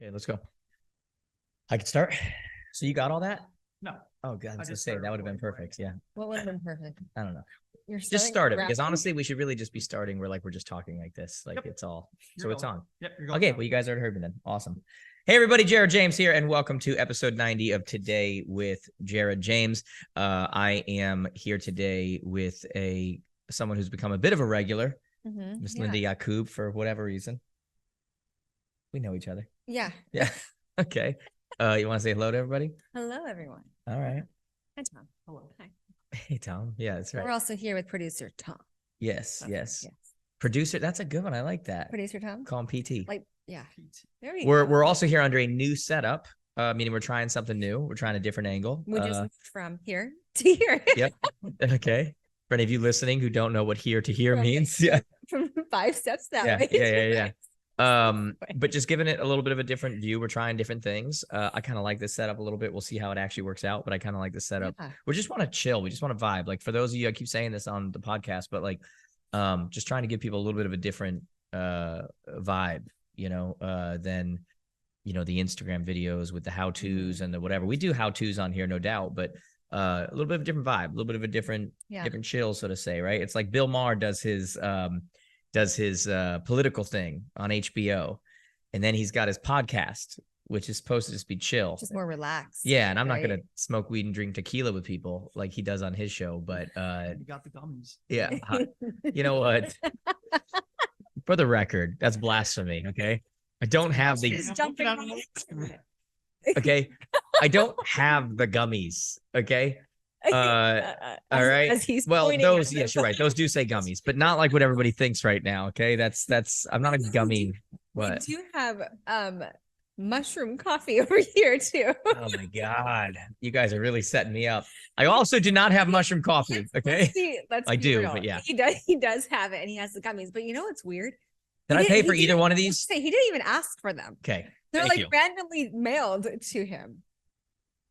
Okay, let's go. I can start. So you got all that? No. Oh, God, I was gonna say that would have been perfect. Yeah. What would have been perfect? I don't know. You're Just start it because grabbing? honestly, we should really just be starting where like we're just talking like this. Like Yep. it's all. You're So it's going. on. Yep, you're going Okay, now. well, you guys already heard me then. Awesome. Hey, everybody, Jared James here, and welcome to episode 90 of Today with Jared James. I am here today with someone who's become a bit of a regular, Miss Linda Yacoub, for whatever reason. We know each other. Yeah. Yeah. Okay. You want to say hello to everybody? Hello, everyone. All right. Hi, Tom. Hello. Hi. Hey, Tom. Yeah, that's right. We're also here with producer Tom. Yes, yes. Yes. Producer, that's a good one. I like that. Producer Tom. Call him PT. Like, yeah. Pete. There we go. We're also here under a new setup, meaning we're trying something new. We're trying a different angle. We just moved from here to here. Yep. Okay. For any of you listening who don't know what here to here Right. means, yeah. From 5 steps that Yeah, way. yeah. But just giving it a little bit of a different view. We're trying different things. I kind of like this setup a little bit. We'll see how it actually works out, but I kind of like this setup. Yeah. We just want to chill. We just want to vibe. Like for those of you, I keep saying this on the podcast, but like, just trying to give people a little bit of a different vibe, than, the Instagram videos with the how-tos and the whatever. We do how-tos on here, no doubt, but a little bit of a different vibe, a little bit of a different chill, so to say, right? It's like Bill Maher does his political thing on HBO, and then he's got his podcast, which is supposed to just be chill, Just more relaxed. yeah. And I'm not right? gonna smoke weed and drink tequila with people like he does on his show, but You got the gummies. yeah. You know what? For the record, that's blasphemy. Okay, I don't have the Just jumping Out on of- okay, I don't have the gummies. Okay. All right. As he's Well, pointing those, at yes, them. you're right. Those do say gummies, but not like what everybody thinks right now. Okay. I'm not a gummy. We What? do have mushroom coffee over here too. Oh my God. You guys are really setting me up. I also do not have mushroom coffee. Okay. Let's I be do, real. but yeah. He does have it and he has the gummies. But you know what's weird? Did I He pay didn't- for he either didn't- one of I was these? gonna say, he didn't even ask for them. Okay. They're Thank like you. randomly mailed to him.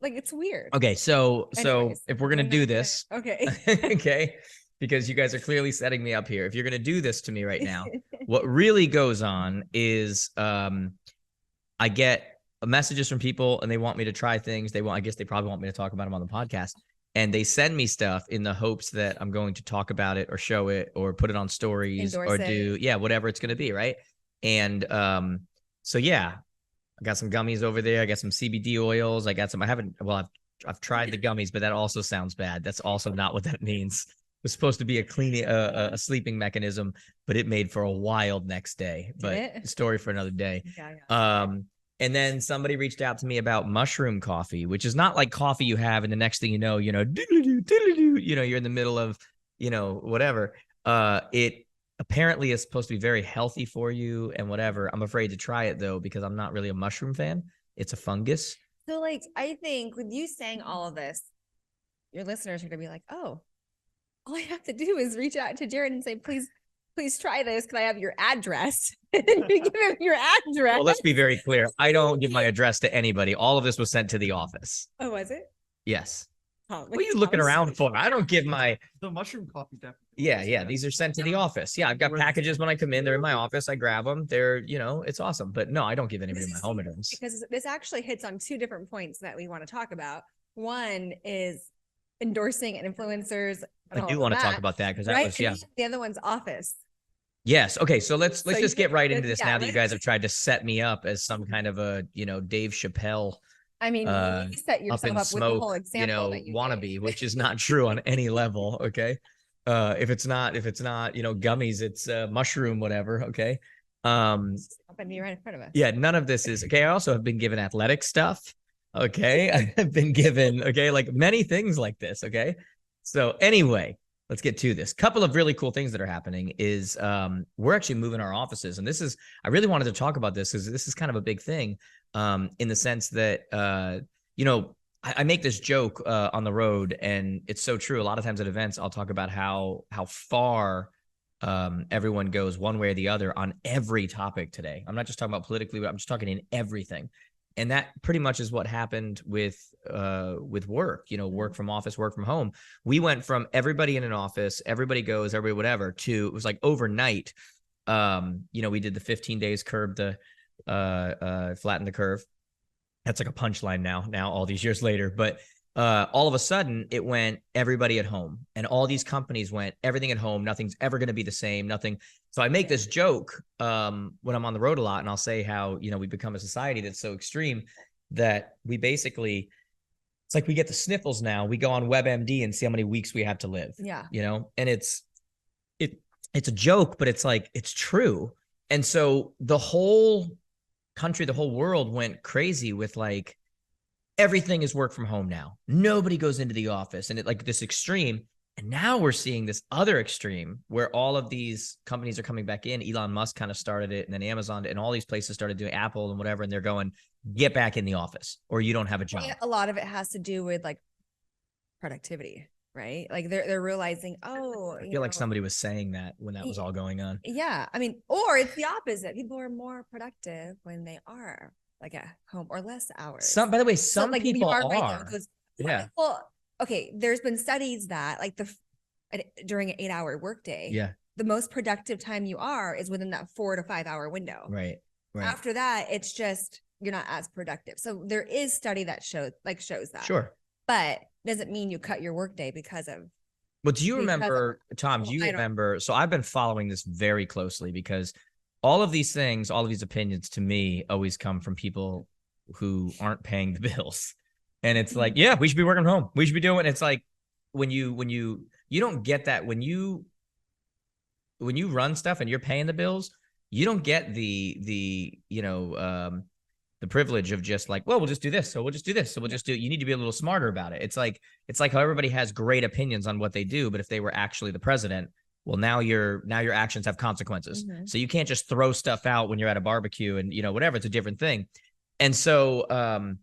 Like it's weird. Okay. So Anyways, if we're going to do this, Okay. okay, because you guys are clearly setting me up here. If you're going to do this to me right now, what really goes on is I get messages from people and they want me to try things. I guess they probably want me to talk about them on the podcast. And they send me stuff in the hopes that I'm going to talk about it or show it or put it on stories Endorse or do, whatever it's going to be. Right. And so, yeah, I got some gummies over there. I got some CBD oils. I've tried the gummies, but that also sounds bad. That's also not what that means. It was supposed to be a sleeping mechanism, but it made for a wild next day. But story for another day. Yeah. And then somebody reached out to me about mushroom coffee, which is not like coffee you have, and the next thing you know, doodle-doo, you're in the middle of, whatever. It apparently is supposed to be very healthy for you and whatever. I'm afraid to try it though, because I'm not really a mushroom fan. It's a fungus. So like, I think with you saying all of this, your listeners are going to be like, oh, all I have to do is reach out to Jared and say, please try this. Can I have your address? And you give him your address. Well, let's be very clear. I don't give my address to anybody. All of this was sent to the office. Oh, was it? Yes. Oh, What are you looking around for? I don't give my... The mushroom coffee definitely. Yeah. These are sent to the office. Yeah, I've got packages when I come in. They're in my office. I grab them. They're, it's awesome. But no, I don't give anybody my home address. Because this actually hits on 2 different points that we want to talk about. One is endorsing influencers. I do want to talk about that because that right? was, yeah. And the other one's office. Yes. Okay. So let's just get right into this yeah, now that you guys have tried to set me up as some kind of a, Dave Chappelle I mean, you set up yourself in up with the smoke, whole example that you wannabe, gave. which is not true on any level. Okay. If it's not, gummies, it's mushroom, whatever. Okay. Happened to be right in front of us. Yeah. None of this is okay. I also have been given athletic stuff. Okay. I have been given, like many things like this. Okay. So anyway, let's get to this. Couple of really cool things that are happening is we're actually moving our offices. And I really wanted to talk about this because this is kind of a big thing in the sense that, I make this joke on the road, and it's so true. A lot of times at events, I'll talk about how far everyone goes one way or the other on every topic today. I'm not just talking about politically, but I'm just talking in everything. And that pretty much is what happened with work, work from office, work from home. We went from everybody in an office, everybody goes, everybody whatever, to it was like overnight. We did the 15 days curb the flatten the curve. That's like a punchline now all these years later. But all of a sudden it went everybody at home, and all these companies went everything at home. Nothing's ever going to be the same. Nothing. So I make this joke when I'm on the road a lot, and I'll say how, we've become a society that's so extreme that we basically, it's like we get the sniffles now. We go on WebMD and see how many weeks we have to live. Yeah. And it's a joke, but it's like, it's true. And so the whole country, the whole world went crazy with like, everything is work from home now. Nobody goes into the office, and it like this extreme. And now we're seeing this other extreme where all of these companies are coming back in. Elon Musk kind of started it, and then Amazon and all these places started doing, Apple and whatever. And they're going, get back in the office or you don't have a job. A lot of it has to do with like productivity, right? Like they're realizing, I feel like somebody was saying that when that was all going on. Yeah. I mean, or it's the opposite. People are more productive when they are like at home or less hours. By the way, some like people are. Right now, yeah. Well, okay. There's been studies that like during an 8-hour workday, yeah, the most productive time you are is within that 4 to 5 hour window. Right. After that, it's just, you're not as productive. So there is study that shows that. Sure. But doesn't mean you cut your workday because of. Well, do you remember, Tom, do you remember? So I've been following this very closely because all of these things, all of these opinions to me always come from people who aren't paying the bills. And it's like, yeah, we should be working home. We should be doing it. It's like when you don't get that when you run stuff and you're paying the bills, you don't get the privilege of just like, well, we'll just do this. So we'll just do this. So we'll just do it. You need to be a little smarter about it. It's like how everybody has great opinions on what they do, but if they were actually the president, well, now your actions have consequences. Mm-hmm. So you can't just throw stuff out when you're at a barbecue and, whatever, it's a different thing. And so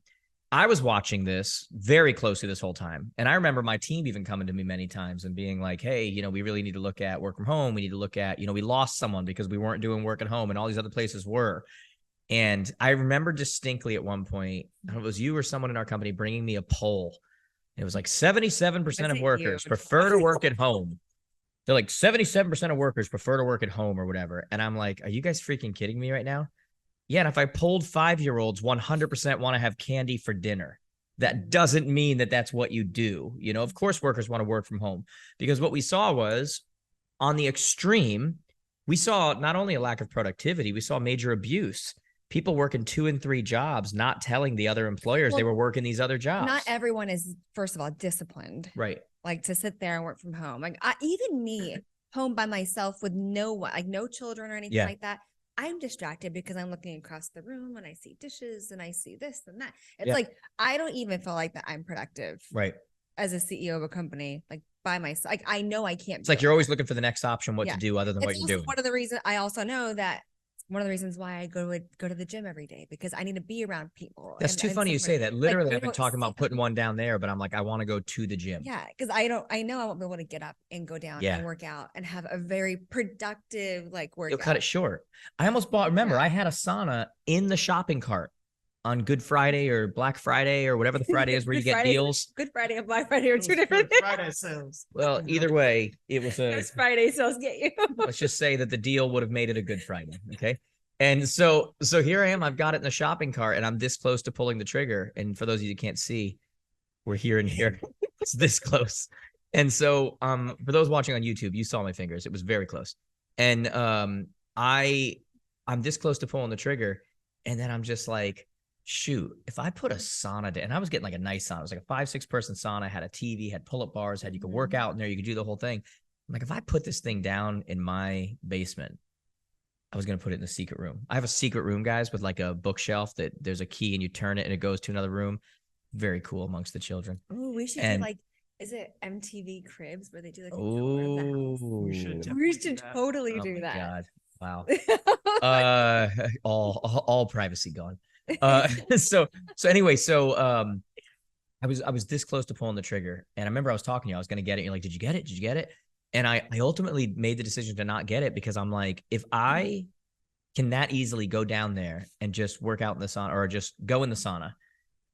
I was watching this very closely this whole time. And I remember my team even coming to me many times and being like, hey, we really need to look at work from home. We need to look at, we lost someone because we weren't doing work at home and all these other places were. And I remember distinctly at one point, I don't know if it was you or someone in our company bringing me a poll. It was like 77% of workers prefer to work at home. They're like 77% of workers prefer to work at home or whatever. And I'm like, are you guys freaking kidding me right now? Yeah. And if I polled 5-year-olds, 100% want to have candy for dinner. That doesn't mean that that's what you do. Of course, workers want to work from home, because what we saw was on the extreme, we saw not only a lack of productivity, we saw major abuse. People working 2 and 3 jobs, not telling the other employers they were working these other jobs. Not everyone is, first of all, disciplined. Right. Like to sit there and work from home. Like even me, home by myself with no one, like no children or anything like that. I'm distracted because I'm looking across the room and I see dishes and I see this and that. It's like, I don't even feel like that I'm productive. Right. As a CEO of a company, like by myself, like I know I can't. It's like you're always looking for the next option, what to do other than what you're doing. One of the reasons I also know that. One of the reasons why I go to the gym every day, because I need to be around people. That's too funny you say that. Literally, I've been talking about putting one down there, but I'm like, I want to go to the gym. Yeah, because I know I won't be able to get up and go down and work out and have a very productive workout. You'll cut it short. I almost bought. Remember, I had a sauna in the shopping cart on Good Friday or Black Friday or whatever the Friday is where you get deals. Good Friday and Black Friday are two different things. Friday sales. Well, either way, it was a Good Friday sales get you. Let's just say that the deal would have made it a Good Friday. Okay. And so here I am. I've got it in the shopping cart and I'm this close to pulling the trigger. And for those of you who can't see, we're here and here. It's this close. And so for those watching on YouTube, you saw my fingers. It was very close. And I'm this close to pulling the trigger. And then I'm just like, shoot, if I put a sauna and I was getting like a nice sauna, it was like a 5-6 person sauna, had a TV, had pull-up bars, you could work out in there, you could do the whole thing. I'm like, if I put this thing down in my basement, I was going to put it in the secret room. I have a secret room, guys, with like a bookshelf that there's a key and you turn it and it goes to another room. Very cool amongst the children. Oh, we should do like, is it MTV Cribs where they do like a oh, we should totally do that. God. Wow. All privacy gone. So anyway, I was this close to pulling the trigger, and I remember I was talking to you. I was going to get it. You're like, did you get it? Did you get it? And I ultimately made the decision to not get it because I'm like, if I can that easily go down there and just work out in the sauna or just go in the sauna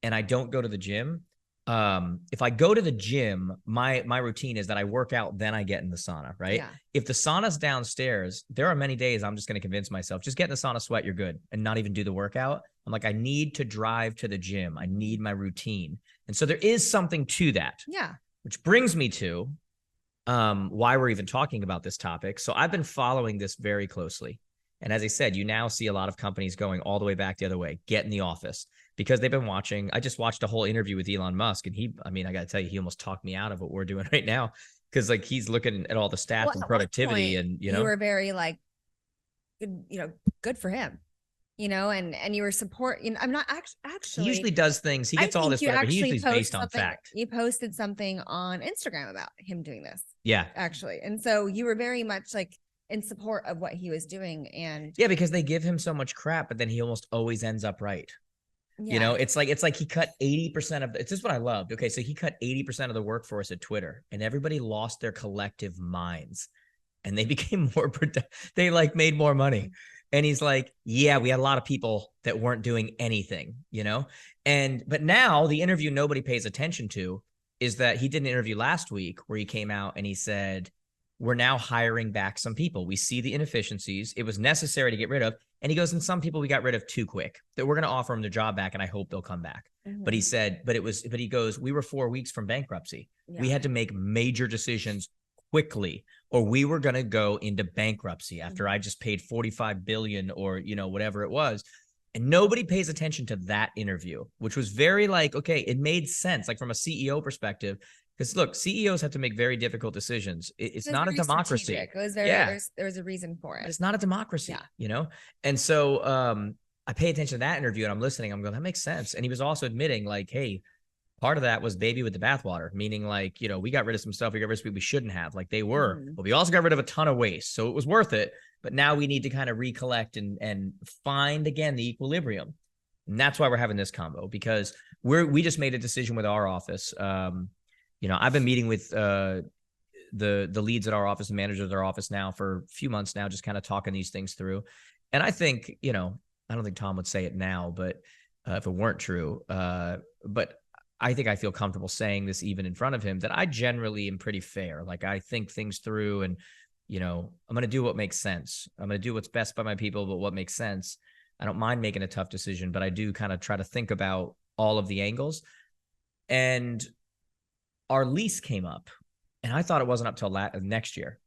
and I don't go to the gym, if I go to the gym, my routine is that I work out, then I get in the sauna, right? Yeah. If the sauna's downstairs, there are many days I'm just going to convince myself, just get in the sauna, sweat, you're good, and not even do the workout. I'm like, I need to drive to the gym. I need my routine. And so there is something to that. Yeah. Which brings me to why we're even talking about this topic. So I've been following this very closely. And as I said, you now see a lot of companies going all the way back the other way, get in the office, because they've been watching. I just watched a whole interview with Elon Musk, and I got to tell you, he almost talked me out of what we're doing right now, because like he's looking at all the stats and productivity, and you were very like, good, good for him, and you were I'm not actually. He usually does things. He gets all this, whatever. He usually is based on fact. You posted something on Instagram about him doing this. Yeah. Actually. And so you were very much like in support of what he was doing. And yeah, because they give him so much crap, but then he almost always ends up right. Yeah. It's like he cut 80% of it's just what I loved. Okay. So he cut 80% of the workforce at Twitter, and everybody lost their collective minds, and they became more they like made more money. And he's like, yeah, we had a lot of people that weren't doing anything, but now the interview nobody pays attention to is that he did an interview last week where he came out and he said, we're now hiring back some people. We see the inefficiencies. It was necessary to get rid of. And he goes, and some people we got rid of too quick, that we're going to offer them their job back, and I hope they'll come back. Mm-hmm. But he said, but he goes, we were 4 weeks from bankruptcy. Yeah. We had to make major decisions quickly, or we were going to go into bankruptcy after I just paid 45 billion or, whatever it was. And nobody pays attention to that interview, which was very like, okay, it made sense. Like from a CEO perspective, because look, CEOs have to make very difficult decisions. It's not a democracy. It was very, there was a reason for it. But it's not a democracy, And so I pay attention to that interview, and I'm listening. I'm going, that makes sense. And he was also admitting like, hey, part of that was baby with the bathwater, meaning like, we got rid of some stuff. We got rid of stuff we shouldn't have, like they were, but we also got rid of a ton of waste. So it was worth it. But now we need to kind of recollect and find again the equilibrium. And that's why we're having this combo, because we just made a decision with our office. I've been meeting with the leads at our office and managers at our office now for a few months now, just kind of talking these things through. And I think, I don't think Tom would say it now, but if it weren't true, but I think I feel comfortable saying this even in front of him, that I generally am pretty fair. Like I think things through, and, I'm going to do what makes sense. I'm going to do what's best by my people, but what makes sense. I don't mind making a tough decision, but I do kind of try to think about all of the angles. And our lease came up, and I thought it wasn't up till next year.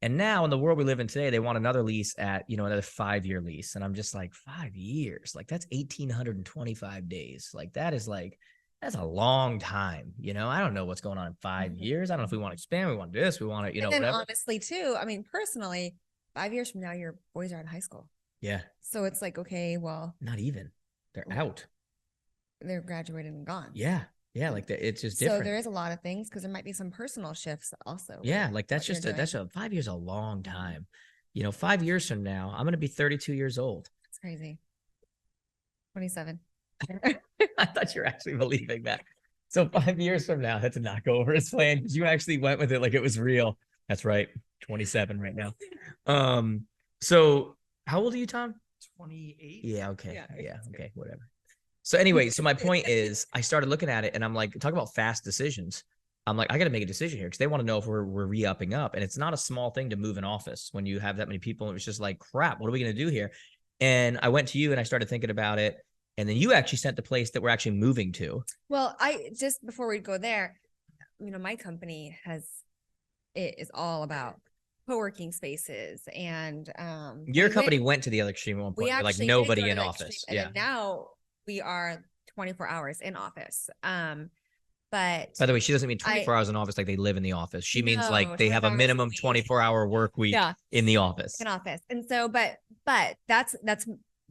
And now in the world we live in today, they want another lease at, another 5-year lease. And I'm just like, 5 years, like that's 1,825 days. Like that's a long time. I don't know what's going on in 5 years. I don't know if we want to expand. We want to do this. We want to, and whatever. Honestly too, I mean, personally, 5 years from now, your boys are in high school. Yeah. So it's like, okay, well, not even, they're out. They're graduated and gone. Yeah. Yeah. Like it's just different. So there is a lot of things, because there might be some personal shifts also. Yeah. Like that's 5 years, a long time. 5 years from now, I'm going to be 32 years old. That's crazy. 27. I thought you were actually believing that. So 5 years from now, that did not go over as planned, because you actually went with it like it was real. That's right. 27 right now. So how old are you, Tom? 28. Yeah. Okay. Yeah. Okay. Whatever. So anyway, so my point is, I started looking at it, and I'm like, talk about fast decisions. I'm like, I got to make a decision here, because they want to know if we're re-upping up. And it's not a small thing to move an office when you have that many people. And it's just like, crap, what are we going to do here? And I went to you and I started thinking about it. And then you actually sent the place that we're actually moving to. Well, just before we go there, my company it is all about co-working spaces, and your company went to the other extreme at one point. Like nobody in office. Yeah. And now we are 24 hours in office. But by the way, she doesn't mean 24 hours in office like they live in the office. She means like they have a minimum 24-hour work week in the office. In office. And so, but that's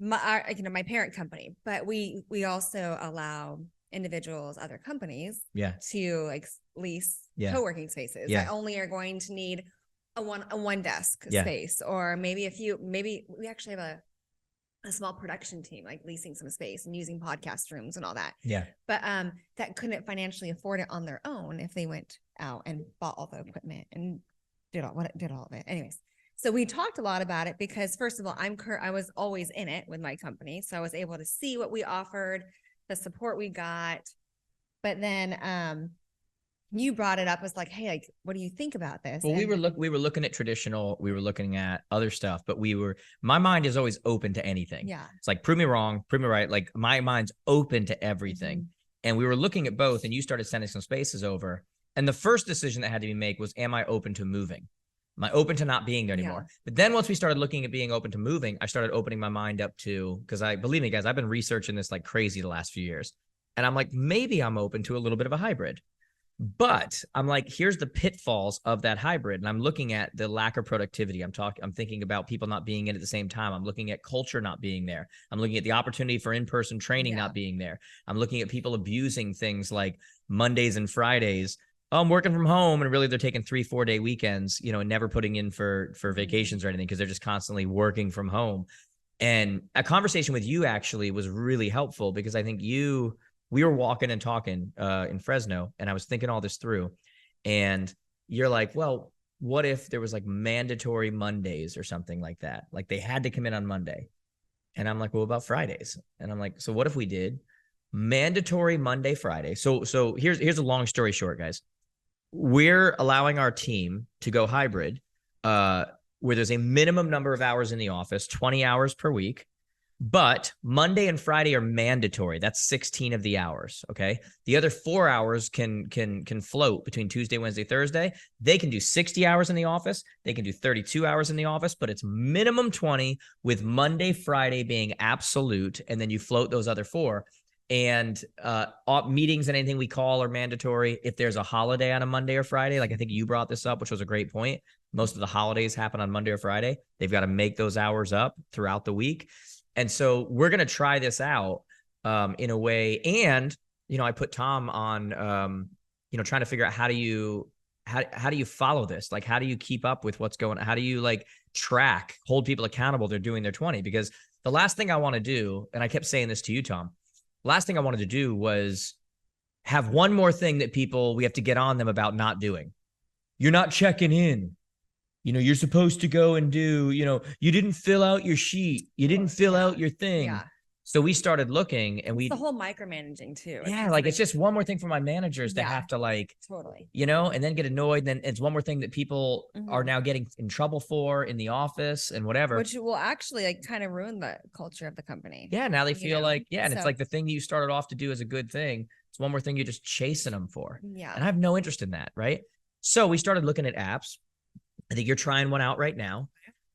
my parent company, but we also allow individuals, other companies, to like lease co-working spaces that only are going to need a one desk space, or maybe maybe we actually have a small production team, like leasing some space and using podcast rooms and all that. Yeah. But that couldn't financially afford it on their own if they went out and bought all the equipment and did all of it. Anyways. So we talked a lot about it, because first of all, I was always in it with my company. So I was able to see what we offered, the support we got. But then you brought it up as like, hey, like, what do you think about this? Well, And we were looking at traditional, we were looking at other stuff, but my mind is always open to anything. yeah. It's like, prove me wrong, prove me right. Like my mind's open to everything. Mhm. And we were looking at both, and you started sending some spaces over. And the first decision that had to be made was, am I open to moving? Am I open to not being there anymore? Yeah. But then once we started looking at being open to moving, I started opening my mind up to, because believe me, guys, I've been researching this like crazy the last few years. And I'm like, maybe I'm open to a little bit of a hybrid. But I'm like, here's the pitfalls of that hybrid. And I'm looking at the lack of productivity. I'm thinking about people not being in at the same time. I'm looking at culture not being there. I'm looking at the opportunity for in-person training not being there. I'm looking at people abusing things like Mondays and Fridays. Oh, I'm working from home, and really they're taking 3-4 day weekends, and never putting in for vacations or anything, because they're just constantly working from home. And a conversation with you actually was really helpful, because I think we were walking and talking in Fresno, and I was thinking all this through, and you're like, well, what if there was like mandatory Mondays or something like that? Like they had to come in on Monday. And I'm like, well, about Fridays? And I'm like, so what if we did mandatory Monday, Friday? So here's a long story short, guys. We're allowing our team to go hybrid, where there's a minimum number of hours in the office, 20 hours per week. But Monday and Friday are mandatory. That's 16 of the hours. Okay. The other 4 hours can float between Tuesday, Wednesday, Thursday. They can do 60 hours in the office. They can do 32 hours in the office, but it's minimum 20, with Monday, Friday being absolute. And then you float those other 4. And meetings and anything we call are mandatory. If there's a holiday on a Monday or Friday, like I think you brought this up, which was a great point. Most of the holidays happen on Monday or Friday. They've got to make those hours up throughout the week. And so we're going to try this out in a way. And, I put Tom on, trying to figure out how do you follow this? Like, how do you keep up with what's going on? How do you like track, hold people accountable? They're doing their 20, because the last thing I want to do, and I kept saying this to you, Tom, last thing I wanted to do was have one more thing that we have to get on them about not doing. You're not checking in. You're supposed to go and do, you didn't fill out your sheet. You didn't fill out your thing. Yeah. So we started looking, and the whole micromanaging too. Yeah. Like it's just one more thing for my managers to have to like, totally, and then get annoyed. And then it's one more thing that people are now getting in trouble for in the office and whatever. Which will actually like kind of ruin the culture of the company. Yeah. Now they feel like, and it's like the thing you started off to do is a good thing. It's one more thing you're just chasing them for. Yeah. And I have no interest in that. Right. So we started looking at apps. I think you're trying one out right now,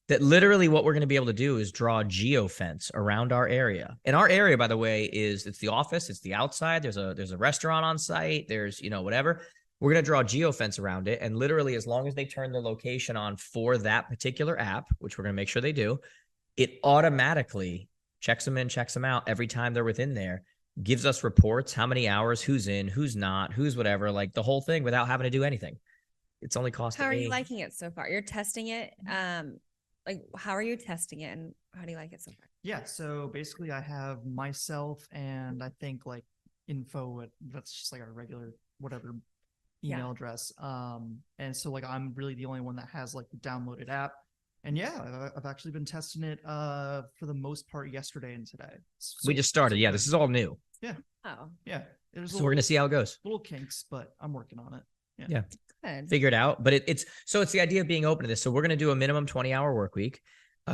that literally what we're going to be able to do is draw a geofence around our area. And our area, by the way, it's the office, it's the outside. There's a restaurant on site. There's, whatever. We're going to draw a geofence around it. And literally, as long as they turn the location on for that particular app, which we're going to make sure they do, it automatically checks them in, checks them out every time they're within there, gives us reports, how many hours, who's in, who's not, who's whatever, like the whole thing without having to do anything. It's only costing. How are you liking it so far? You're testing it. Like, how are you testing it, and how do you like it so far? Yeah. So basically, I have myself and I think like info. That's just like our regular whatever email address. And so like I'm really the only one that has like the downloaded app. And yeah, I've actually been testing it for the most part yesterday and today. So we just started. Yeah, this is all new. Yeah. Oh. Yeah. So we're gonna see how it goes. Little kinks, but I'm working on it. Yeah. Good. Figure it out. But it's the idea of being open to this. So we're going to do a minimum 20-hour work week,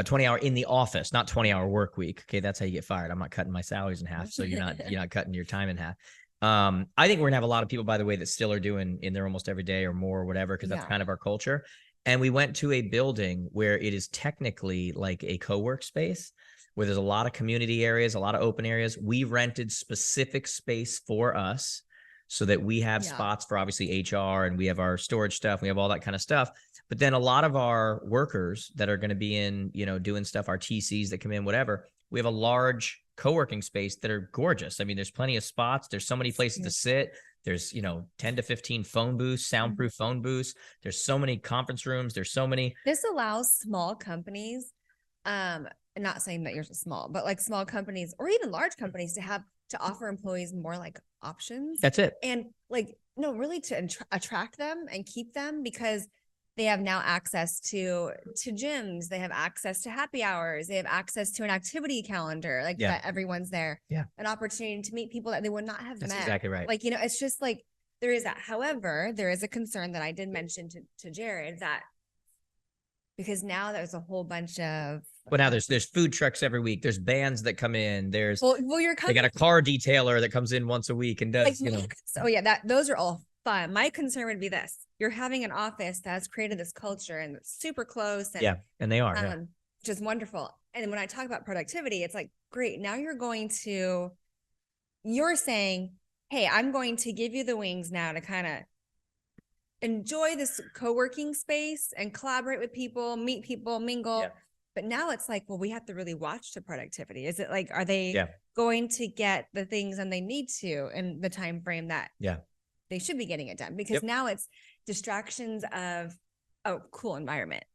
20 hour in the office, not 20-hour work week. Okay. That's how you get fired. I'm not cutting my salaries in half. So you're not cutting your time in half. I think we're gonna have a lot of people, by the way, that still are doing in there almost every day or more or whatever, because that's kind of our culture. And we went to a building where it is technically like a co-work space, where there's a lot of community areas, a lot of open areas. We rented specific space for us, so that we have spots for obviously HR, and we have our storage stuff. We have all that kind of stuff. But then a lot of our workers that are going to be in, doing stuff, our TCs that come in, whatever, we have a large co-working space that are gorgeous. I mean, there's plenty of spots. There's so many places to sit. There's, 10 to 15 phone booths, soundproof phone booths. There's so many conference rooms. There's so many. This allows small companies, not saying that yours is small, but like small companies or even large companies to offer employees more like options. That's it. And like, no, really to attract them and keep them, because they have now access to gyms. They have access to happy hours. They have access to an activity calendar, like that everyone's there. Yeah. An opportunity to meet people that they would not have That's met. exactly right. Like, you know, it's just like there is that. However, there is a concern that I did mention to Jared that because now there's a whole bunch of Well, now there's food trucks every week. There's bands that come in. There's they got a car detailer that comes in once a week and does, like, you know. So yeah, those are all fun. My concern would be this: you're having an office that's created this culture and it's super close. And, and they are, just wonderful. And when I talk about productivity, it's like, great. Now you're saying, hey, I'm going to give you the wings now to kind of enjoy this co-working space and collaborate with people, meet people, mingle. But now it's like, well, we have to really watch the productivity. Is it like, are they going to get the things and they need to in the time frame that they should be getting it done? Because now it's distractions of a cool environment,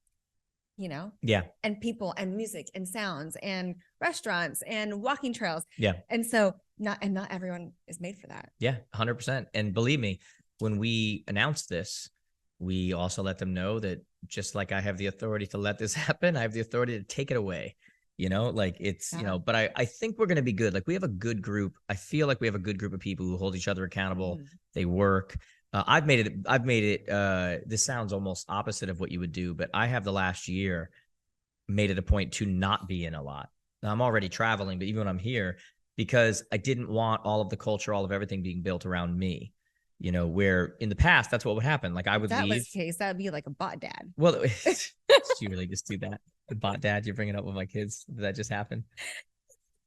you know? And people and music and sounds and restaurants and walking trails. And so not everyone is made for that. 100%. And believe me, when we announced this, we also let them know that just like I have the authority to let this happen, I have the authority to take it away, you know, like it's, you know, but I think we're going to be good. Like we have a good group. I feel like we have a good group of people who hold each other accountable. They work. I've made it. This sounds almost opposite of what you would do, but I have the last year made it a point to not be in a lot. Now, I'm already traveling, but even when I'm here, because I didn't want all of the culture, all of everything being built around me. You know, where in the past, that's what would happen. Like I would leave. That was the case. That would be like a bot dad. Well, did you really just do that? The bot dad, you're bringing up with my kids. Did that just happen?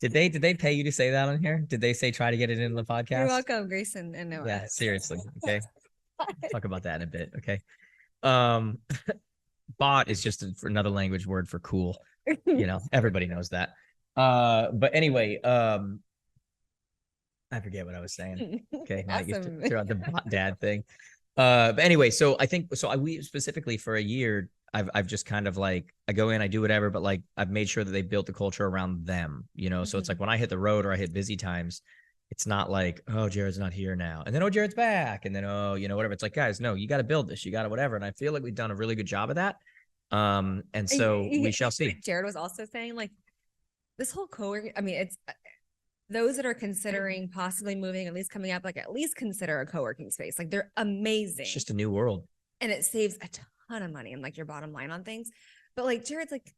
Did they pay you to say that on here? Did they say try to get it in the podcast? You're welcome, Grayson and Noah. Yeah, seriously. Okay. Talk about that in a bit. Okay. Bot is just another language word for cool. You know, everybody knows that. But anyway, I forget what I was saying. Okay. Now Awesome. I used to throw out the bot dad thing. But anyway, so I think, we specifically for a year, I've just kind of like, I go in, I do whatever, but like, I've made sure that they built the culture around them, you know? So it's like when I hit the road or I hit busy times, it's not like, oh, Jared's not here now. And then, oh, Jared's back. And then, oh, you know, whatever. It's like, guys, no, you got to build this. You got to whatever. And I feel like we've done a really good job of that. And so we shall see. Jared was also saying like this whole co-working, I mean, it's those that are considering possibly moving, at least coming up, like at least consider a co-working space. Like they're amazing. It's just a new world. And it saves a ton of money and like your bottom line on things. But like Jared's like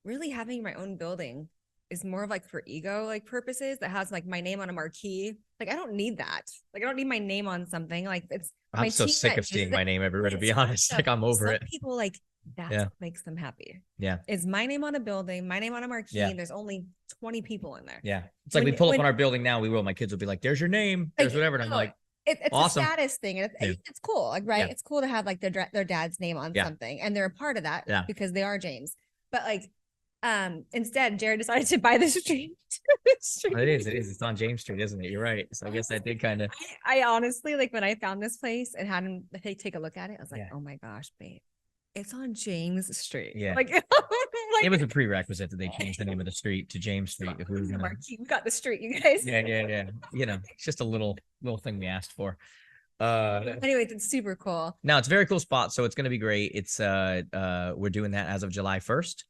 really having my own building is more of like for ego like purposes that has like my name on a marquee. Like I don't need that. Like I don't need my name on something. Like it's I'm so sick of seeing my name everywhere, to be honest. Like I'm over it. People like that's what makes them happy. Yeah. Is my name on a building, my name on a marquee, and there's only 20 people in there. Yeah. It's like we pull up on our building now, we will. My kids will be like, there's your name, there's whatever. And I'm like, it's awesome. A status thing. And it's cool. Like, right. It's cool to have like their dad's name on something. And they're a part of that because they are James. But like, instead, Jared decided to buy the street. It is. It's on James Street, isn't it? You're right. So I guess I did kind of. I honestly, like when I found this place and had him take a look at it, I was like, oh my gosh, babe. It's on James Street. Yeah. Like, it was a prerequisite that they changed the name of the street to James Street. We got the street, you guys. Yeah. You know, it's just a little thing we asked for. Anyways, it's super cool. No, it's a very cool spot. So it's going to be great. It's we're doing that as of July 1st.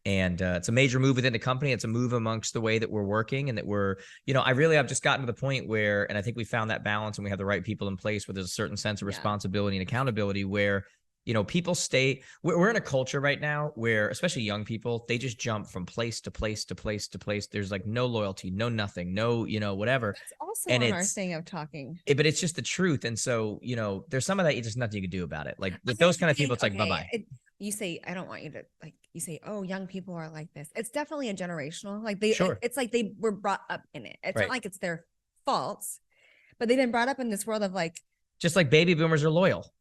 And it's a major move within the company. It's a move amongst the way that we're working and that we're, you know, I've just gotten to the point where, and I think we found that balance and we have the right people in place where there's a certain sense of responsibility and accountability where, you know, people we're in a culture right now where, especially young people, they just jump from place to place to place to place. There's like no loyalty, no nothing, no, you know, whatever. That's also on our thing of talking. But it's just the truth. And so, you know, there's some of that, there's nothing you can do about it. Like with those kind of people, it's like, bye-bye. You say, I don't want you to like, you say, oh, young people are like this. It's definitely a generational, like it's like they were brought up in it. It's not like it's their faults, but they've been brought up in this world of like, just like baby boomers are loyal.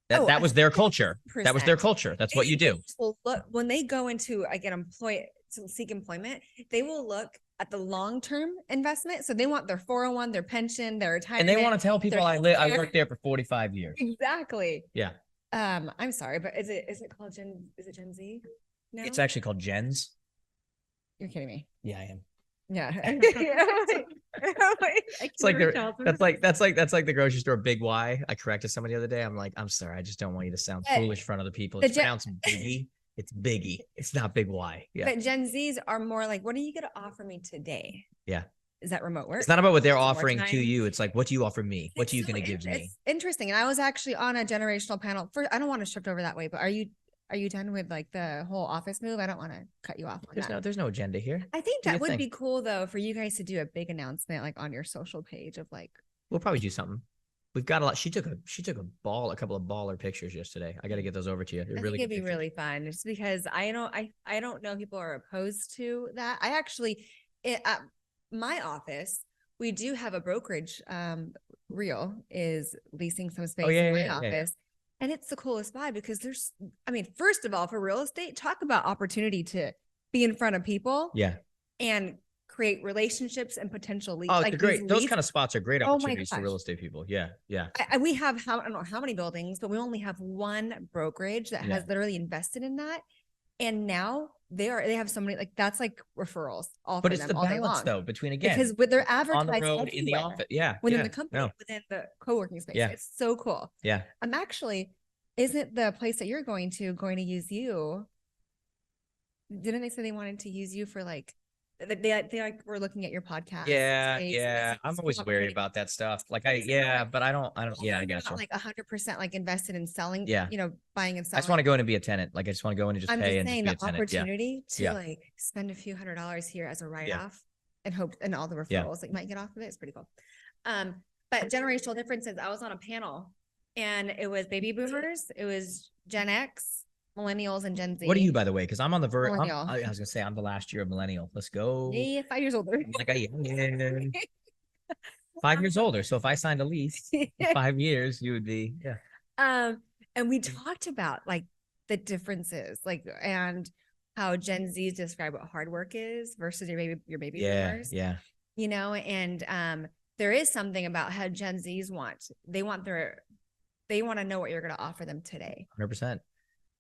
That was their culture. 100%. That was their culture. That's what you do. Well, look, when they go into to seek employment, they will look at the long-term investment. So they want their 401, their pension, their retirement. And they want to tell people I worked there for 45 years. Exactly. Yeah. I'm sorry, but is it called Gen Z? No? It's actually called Gens. You're kidding me. Yeah, I am. Yeah. It's like that's like the grocery store Big Y. I corrected somebody the other day. I'm like, I'm sorry, I just don't want you to sound foolish in front of the people. It's pronounced Biggie. It's Biggie. It's not Big Y. Yeah. But Gen Zs are more like, what are you going to offer me today? Yeah. Is that remote work? It's not about what they're offering to you. It's like, what do you offer me? What are you so going to give me? It's interesting. And I was actually on a generational panel. I don't want to shift over that way, but are you done with like the whole office move? I don't want to cut you off on There's no agenda here. I think that would be cool though for you guys to do a big announcement like on your social page of like. We'll probably do something. We've got a lot. She took a couple of baller pictures yesterday. I got to get those over to you. I think it'd be really fun just because I don't know people are opposed to that. I actually at my office, we do have a brokerage. Real is leasing some space in my office. And it's the coolest vibe because first of all, for real estate, talk about opportunity to be in front of people. Yeah. And create relationships and potential leads. Oh, like great. Those kind of spots are great opportunities for real estate people. Yeah. Yeah. We have, I don't know how many buildings, but we only have one brokerage that has literally invested in that. And now they have so many, like that's like referrals all for them all day long. But it's the balance though, between because with their advertising on the road, in the office. Yeah. Within the company, within the co-working space. Yeah. It's so cool. Yeah. Isn't the place that you're going to use you? Didn't they say they wanted to use you for like, they like were looking at your podcast. Yeah. I'm always wary about that stuff. Like but I don't. Yeah, I guess like 100% like invested in selling. Yeah. Buying and selling. I just want to go in and be a tenant. Like I just want to go in and just pay and saying just the opportunity to like spend a few $100s here as a write-off and hope and all the referrals that you might get off of it is pretty cool. But generational differences. I was on a panel and it was baby boomers. It was Gen X, millennials, and Gen Z. What are you, by the way? Because I'm on the verge. I was gonna say I'm the last year of millennial. Let's go. Yeah, 5 years older. Like 5 years older. So if I signed a lease for 5 years, you would be And we talked about like the differences, like and how Gen Zs describe what hard work is versus your baby boomers. Yeah. And there is something about how Gen Zs they want to know what you're going to offer them today. 100%.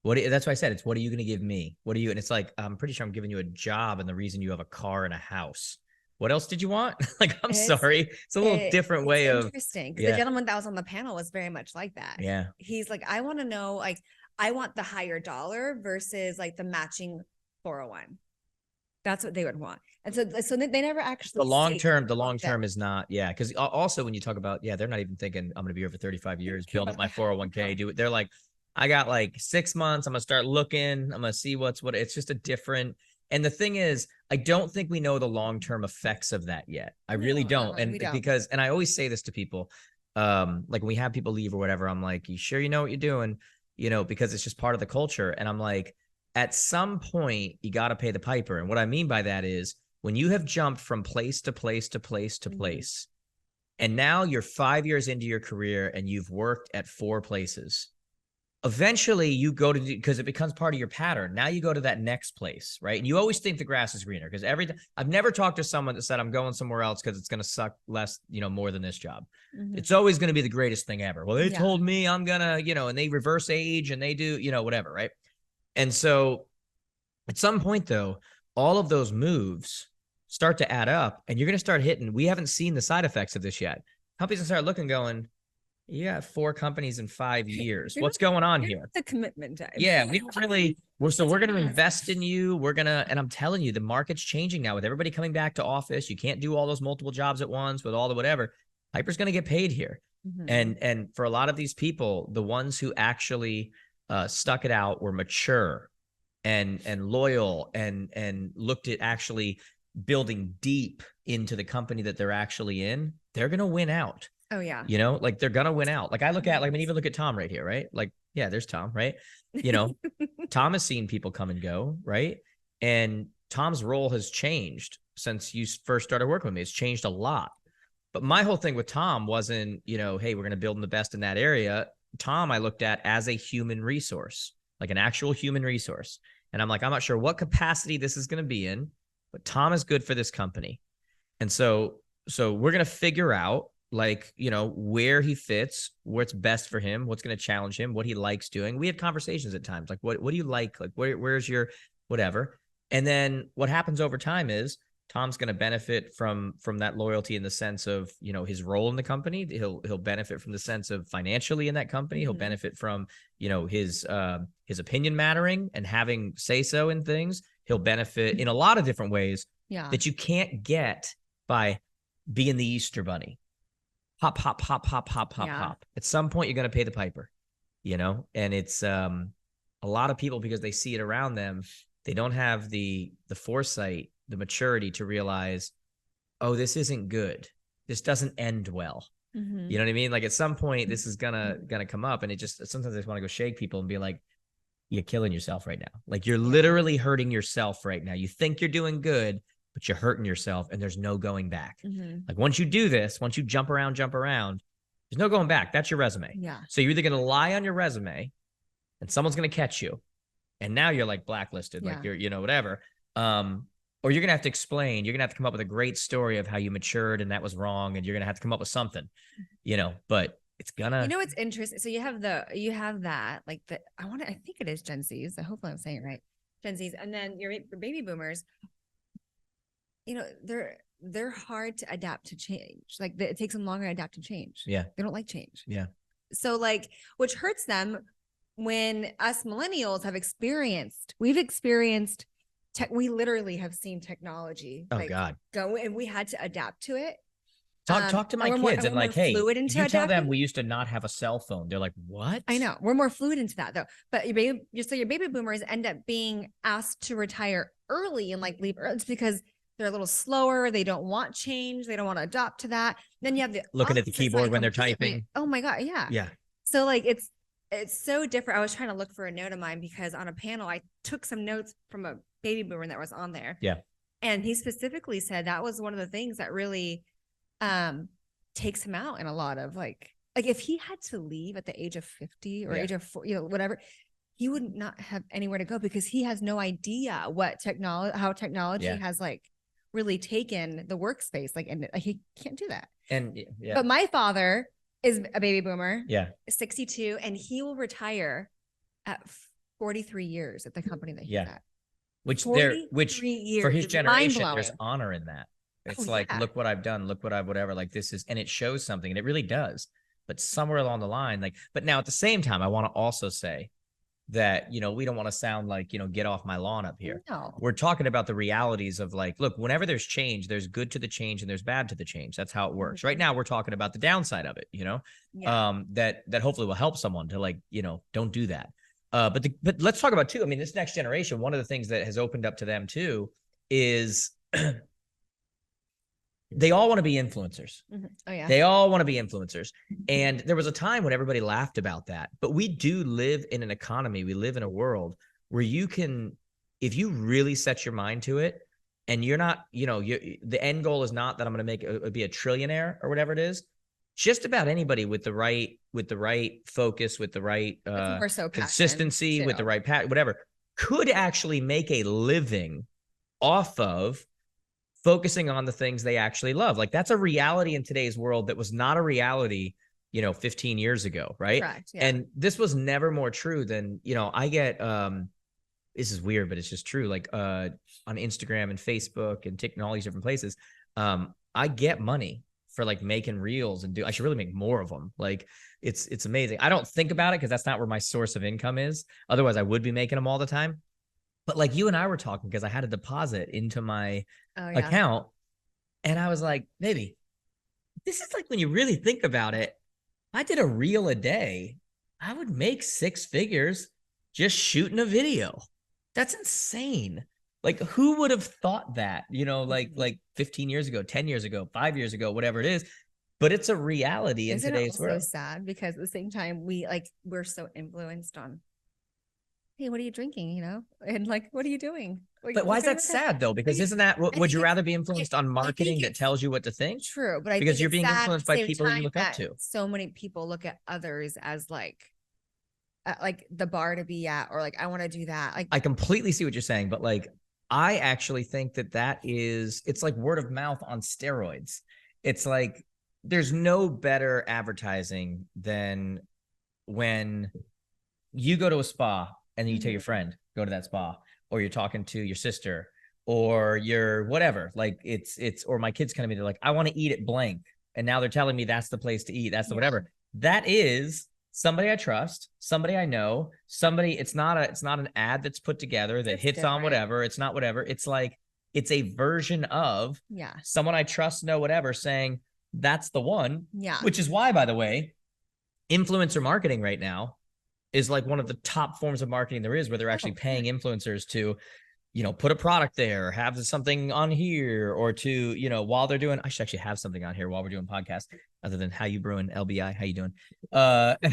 That's why I said, it's what are you going to give me? What are you? And it's like, I'm pretty sure I'm giving you a job and the reason you have a car and a house. What else did you want? Like, sorry. It's a little different way of. Interesting. The gentleman that was on the panel was very much like that. Yeah. He's like, I want to know, like, I want the higher dollar versus like the matching 401. That's what they would want. And so they never actually. The long term is not. Yeah. Because also when you talk about, they're not even thinking I'm going to be here for 35 years, build up my 401k, they're like, I got like 6 months. I'm going to start looking. I'm going to see what. It's just a different. And the thing is, I don't think we know the long-term effects of that yet. I really don't. And because I always say this to people, like when we have people leave or whatever, I'm like, you sure you know what you're doing? Because it's just part of the culture. And I'm like, at some point, you got to pay the piper. And what I mean by that is when you have jumped from place to place to place to place, and now you're 5 years into your career and you've worked at 4 places. Eventually you go to, because it becomes part of your pattern. Now you go to that next place, right? And you always think the grass is greener because I've never talked to someone that said I'm going somewhere else because it's going to suck less, more than this job. It's always going to be the greatest thing ever. Well, they told me I'm going to, and they reverse age and they do, whatever. Right. And so at some point though, all of those moves start to add up and you're going to start hitting. We haven't seen the side effects of this yet. Companies can start looking, going, you got 4 companies in 5 years. What's going on here? The commitment time. Yeah, we don't really. We're going to invest in you. And I'm telling you, the market's changing now with everybody coming back to office. You can't do all those multiple jobs at once with all the whatever. Piper's going to get paid here. And for a lot of these people, the ones who actually stuck it out were mature and loyal and looked at actually building deep into the company that they're actually in. They're going to win out. Oh yeah. Like they're going to win out. Like I look at, even look at Tom right here, right? Like, yeah, there's Tom, right? Tom has seen people come and go, right? And Tom's role has changed since you first started working with me. It's changed a lot. But my whole thing with Tom wasn't, hey, we're going to build him the best in that area. Tom, I looked at as a human resource, like an actual human resource. And I'm like, I'm not sure what capacity this is going to be in, but Tom is good for this company. And so we're going to figure out, where he fits, what's best for him, what's going to challenge him, what he likes doing. We have conversations at times, like, what do you like? Like, where's your whatever? And then what happens over time is Tom's going to benefit from that loyalty in the sense of, you know, his role in the company. He'll benefit from the sense of financially in that company. He'll benefit from, you know, his opinion mattering and having say so in things. He'll benefit in a lot of different ways that you can't get by being the Easter bunny. Hop, hop, hop, hop, hop, hop, hop. At some point, you're going to pay the piper, you know, and it's a lot of people, because they see it around them, they don't have the foresight, the maturity to realize, oh, this isn't good. This doesn't end well. You know what I mean? Like at some point, this is gonna come up, and it just, sometimes I just want to go shake people and be like, you're killing yourself right now. Like you're literally hurting yourself right now. You think you're doing good, but you're hurting yourself, and there's no going back. Like once you do this, once you jump around, there's no going back. That's your resume. So you're either going to lie on your resume and someone's going to catch you, and now you're like blacklisted, like you're, you know, whatever. Or you're going to have to explain, you're going to have to come up with a great story of how you matured and that was wrong. And you're going to have to come up with something, you know, but it's gonna, you know, it's interesting. So you have that, like I think it is Gen Zs. I hope I'm saying it right. Gen Zs. And then your baby boomers, you know, they're hard to adapt to change. Like it takes them longer to adapt to change. They don't like change. So like, which hurts them when us millennials we've experienced we literally have seen technology go, and we had to adapt to it. Talk to my kids and like, hey, you tell them we used to not have a cell phone. They're like, what? I know. We're more fluid into that though. But your baby boomers end up being asked to retire early and like leave early. It's because they're a little slower. They don't want change. They don't want to adopt to that. Then you have the looking at the keyboard when they're typing. Oh my God. Yeah. So like, it's so different. I was trying to look for a note of mine because on a panel, I took some notes from a baby boomer that was on there. And he specifically said that was one of the things that really takes him out in a lot of like if he had to leave at the age of 50 or age of 40, you know, whatever, he would not have anywhere to go because he has no idea how technology has like really taken the workspace. Like, and he can't do that. And but my father is a baby boomer, 62, and he will retire at 43 years at the company that he's at. Which for his generation, there's honor in that. It's look what I've done, look what I've whatever. Like this is, and it shows something, and it really does. But somewhere along the line, like, but now at the same time, I want to also say that, you know, we don't want to sound like, you know, get off my lawn up here. No. We're talking about the realities of like, look, whenever there's change, there's good to the change and there's bad to the change. That's how it works. Right now, we're talking about the downside of it, you know, that hopefully will help someone to like, you know, don't do that. But let's talk about too. I mean, this next generation, one of the things that has opened up to them too is they all want to be influencers. Oh yeah. They all want to be influencers. And there was a time when everybody laughed about that, but we do live in an economy. We live in a world where you can, if you really set your mind to it and you're not, you know, the end goal is not that I'm going to be a trillionaire or whatever it is. Just about anybody with the right focus, with the right consistency, with the right whatever, could actually make a living off of focusing on the things they actually love. Like that's a reality in today's world that was not a reality, you know, 15 years ago, right? Correct, yeah. And this was never more true than, you know, I get this is weird, but it's just true. Like on Instagram and Facebook and TikTok and all these different places, I get money for like making reels and I should really make more of them. Like it's amazing. I don't think about it because that's not where my source of income is. Otherwise I would be making them all the time. But like you and I were talking because I had a deposit into my account and I was like, baby, this is like when you really think about it, I did a reel a day. I would make 6 figures just shooting a video. That's insane. Like who would have thought that, you know, like 15 years ago, 10 years ago, 5 years ago, whatever it is, but it's a reality in today's world. It's so sad because at the same time, we're so influenced on, hey, what are you drinking? You know, and like, what are you doing? But why is that sad though? Because isn't that, would you rather be influenced on marketing that tells you what to think? True. But because you're being influenced by people you look up to. So many people look at others as like the bar to be at, or like, I want to do that. Like, I completely see what you're saying, but like, I actually think it's like word of mouth on steroids. It's like, there's no better advertising than when you go to a spa and then you tell your friend, go to that spa, or you're talking to your sister or you're whatever. Like it's, or my kids come to me, they're like, I want to eat at blank. And now they're telling me that's the place to eat. That's the whatever. That is somebody I trust, somebody I know, somebody, it's not an ad that's put together that hits on whatever. It's not whatever. It's like, it's a version of someone I trust, know, whatever, saying that's the one. Yeah. Which is why, by the way, influencer marketing right now is like one of the top forms of marketing there is, where they're actually paying influencers to, you know, put a product there, have something on here, or to, you know, while they're doing, I should actually have something on here while we're doing podcast, other than how you brewing LBI, how you doing?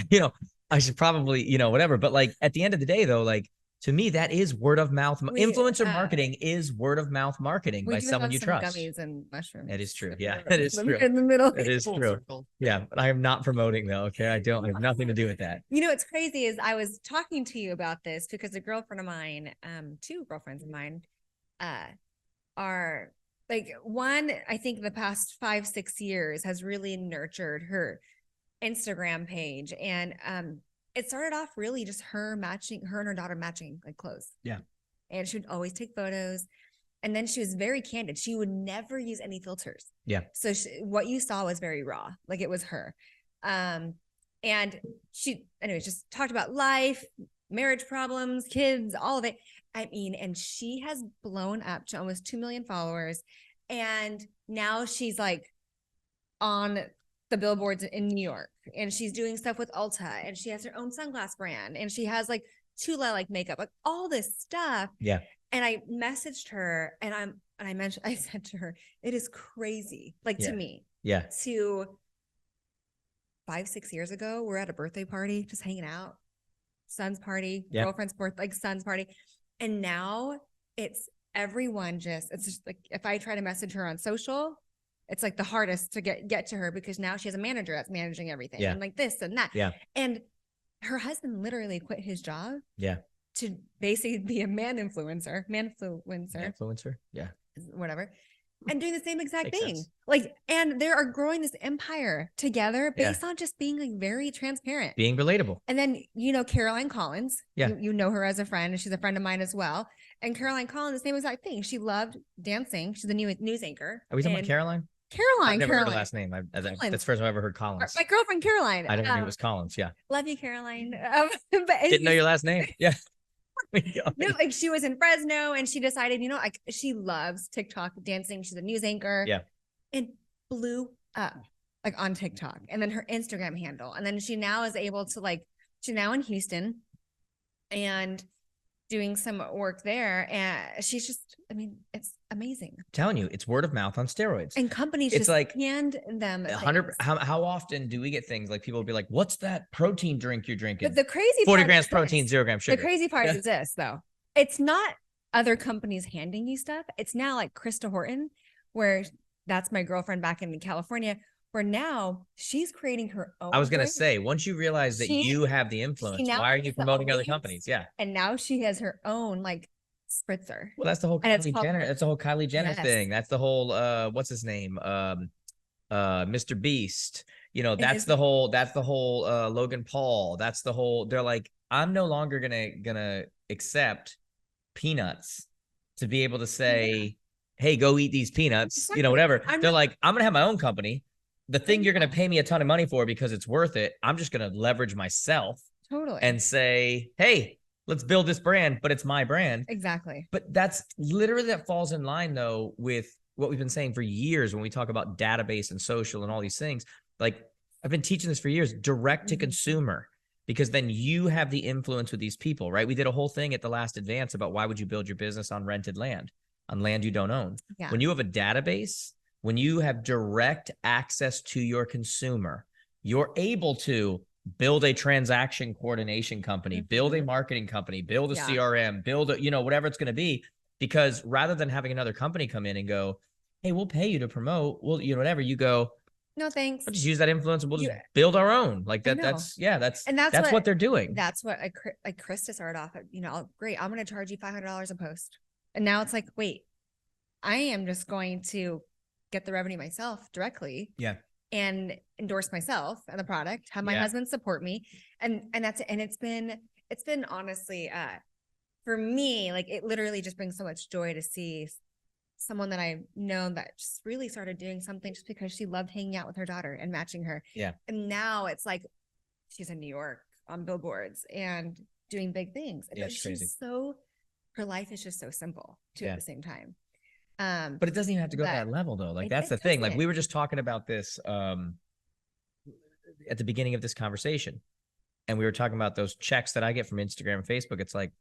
You know, I should probably, you know, whatever. But like at the end of the day though, like to me, that is word of mouth. Influencer marketing is word of mouth marketing by someone you trust. Gummies and mushrooms. It is true. Yeah, it is true. In the middle. It is true. Yeah, but I am not promoting though. Okay, I have nothing to do with that. You know, what's crazy is I was talking to you about this because a girlfriend of mine, two girlfriends of mine, are like, one, I think the past 5-6 years has really nurtured her Instagram page. And it started off really just her and her daughter matching like clothes. Yeah. And she would always take photos. And then she was very candid. She would never use any filters. Yeah. So what you saw was very raw. Like it was her. And she, anyways, just talked about life, marriage problems, kids, all of it. I mean, and she has blown up to almost 2 million followers. And now she's like on the billboards in New York, and she's doing stuff with Ulta, and she has her own sunglass brand, and she has like Tula like makeup, like all this stuff. Yeah. And I messaged her, and I said to her, it is crazy. Like to me. Yeah. To 5-6 years ago, we're at a birthday party, just hanging out, son's party, girlfriend's birthday, like son's party. And now it's everyone it's just like, if I try to message her on social, it's like the hardest to get to her, because now she has a manager that's managing everything and like this and that. Yeah. And her husband literally quit his job. Yeah. To basically be a man-influencer. Yeah. Whatever. And doing the same exact Makes thing. sense. Like, and they are growing this empire together based on just being like very transparent. Being relatable. And then, you know, Caroline Collins, yeah, you know her as a friend, and she's a friend of mine as well. And Caroline Collins, the same exact thing. She loved dancing. She's the new news anchor. Are we talking about Caroline? Caroline. I've never Caroline. heard her last name. That's the first time I've ever heard Collins. My girlfriend Caroline. I didn't think it was Collins. Yeah. Love you, Caroline. But didn't know your last name. Yeah. No, like she was in Fresno, and she decided, you know, like she loves TikTok dancing. She's a news anchor. Yeah. And blew up like on TikTok, and then her Instagram handle. And then she now is able to she's now in Houston and doing some work there. And she's just, I mean, it's amazing. I'm telling you, it's word of mouth on steroids. And companies it's just like hand them 100. How often do we get things like people will be like, what's that protein drink you're drinking? But the crazy 40 grams protein, 0 grams sugar. The crazy part is this though. It's not other companies handing you stuff. It's now like Krista Horton, where that's my girlfriend back in California, where now she's creating her own. I was going to say, once you realize that you have the influence, why are you promoting other companies? Yeah. And now she has her own like spritzer. Well, that's the whole Kylie Jenner. That's the whole Kylie Jenner thing. That's the whole, what's his name? Mr. Beast. You know, that's the whole Logan Paul. That's the whole, they're like, I'm no longer gonna accept peanuts to be able to say, hey, go eat these peanuts, exactly. You know, whatever. They're like, I'm going to have my own company. The thing you're going to pay me a ton of money for because it's worth it, I'm just going to leverage myself. Totally. And say, hey, let's build this brand, but it's my brand. Exactly. But that's literally, that falls in line though with what we've been saying for years when we talk about database and social and all these things. Like I've been teaching this for years, direct to consumer, because then you have the influence with these people, right? We did a whole thing at the last advance about why would you build your business on rented land, on land you don't own. Yeah. When you have a database, when you have direct access to your consumer, you're able to build a transaction coordination company, build a marketing company, build a CRM, build a, you know, whatever it's going to be, because rather than having another company come in and go, hey, we'll pay you to promote, well, you know, whatever, you go, no, thanks. We'll just use that influence and we'll just build our own. Like that. That's what they're doing. That's what like Krista started off at, you know, great. I'm going to charge you $500 a post. And now it's like, wait, I am just going to get the revenue myself directly. Yeah. And endorse myself and the product, have my husband support me. And that's it. And it's been honestly, for me, like it literally just brings so much joy to see someone that I've known that just really started doing something just because she loved hanging out with her daughter and matching her. Yeah. And now it's like she's in New York on billboards and doing big things. Yeah, it's crazy. Her life is just so simple too at the same time. But it doesn't even have to go to that level though. Like that's the thing. Like we were just talking about this at the beginning of this conversation. And we were talking about those checks that I get from Instagram and Facebook. It's like,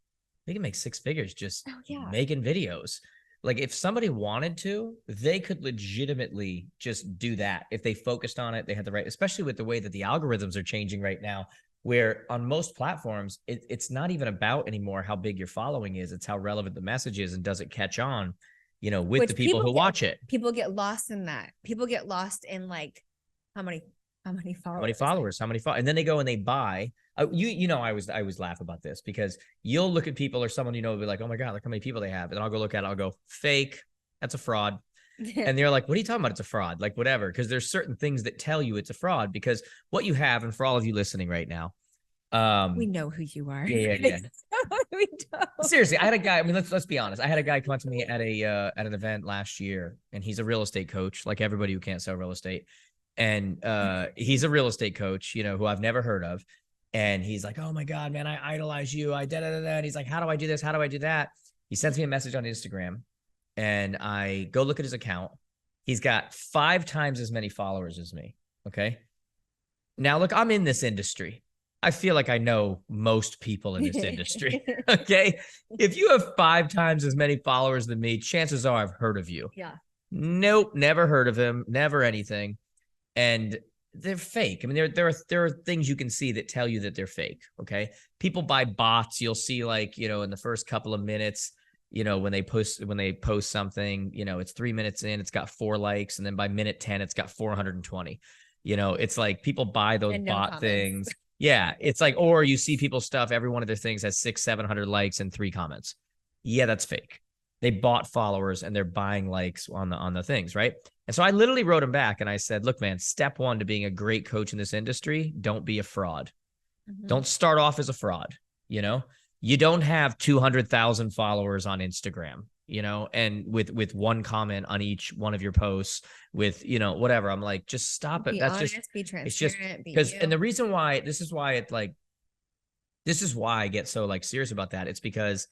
they can make 6 figures just making videos. Like if somebody wanted to, they could legitimately just do that. If they focused on it, they had the right, especially with the way that the algorithms are changing right now, where on most platforms, it's not even about anymore how big your following is. It's how relevant the message is and does it catch on, you know, with the people who watch it. People get lost in that. People get lost in like, how many followers, and then they go and they buy. I always laugh about this because you'll look at people or someone, will be like, oh my God, look how many people they have. And I'll go look at it. I'll go, fake. That's a fraud. And they're like, what are you talking about? It's a fraud. Like whatever. Because there's certain things that tell you it's a fraud because what you have, and for all of you listening right now, we know who you are. Yeah. We don't. Seriously, I had a guy. I mean, let's be honest. I had a guy come up to me at an event last year, and he's a real estate coach, like everybody who can't sell real estate. And he's a real estate coach, who I've never heard of. And he's like, oh my God, man, I idolize you. And he's like, how do I do this? How do I do that? He sends me a message on Instagram and I go look at his account. He's got 5 times as many followers as me. Okay. Now look, I'm in this industry. I feel like I know most people in this industry. Okay. If you have 5 times as many followers than me, chances are I've heard of you. Yeah. Nope. Never heard of him. Never anything. And they're fake. I mean, there are things you can see that tell you that they're fake. Okay. People buy bots. You'll see like, in the first couple of minutes, when they post something, it's 3 minutes in, it's got 4 likes. And then by minute 10, it's got 420, it's like people buy those bot things. Yeah. It's like, or you see people's stuff. Every one of their things has 600-700 likes and 3 comments. Yeah. That's fake. They bought followers and they're buying likes on the things. Right. And so I literally wrote him back and I said, look, man, step 1 to being a great coach in this industry, don't be a fraud. Mm-hmm. Don't start off as a fraud. You don't have 200,000 followers on Instagram, and with 1 comment on each one of your posts with, whatever. I'm like, just stop it. Be That's honest, just, be transparent, it's just because, and the reason why, this is why I get so like serious about that. It's because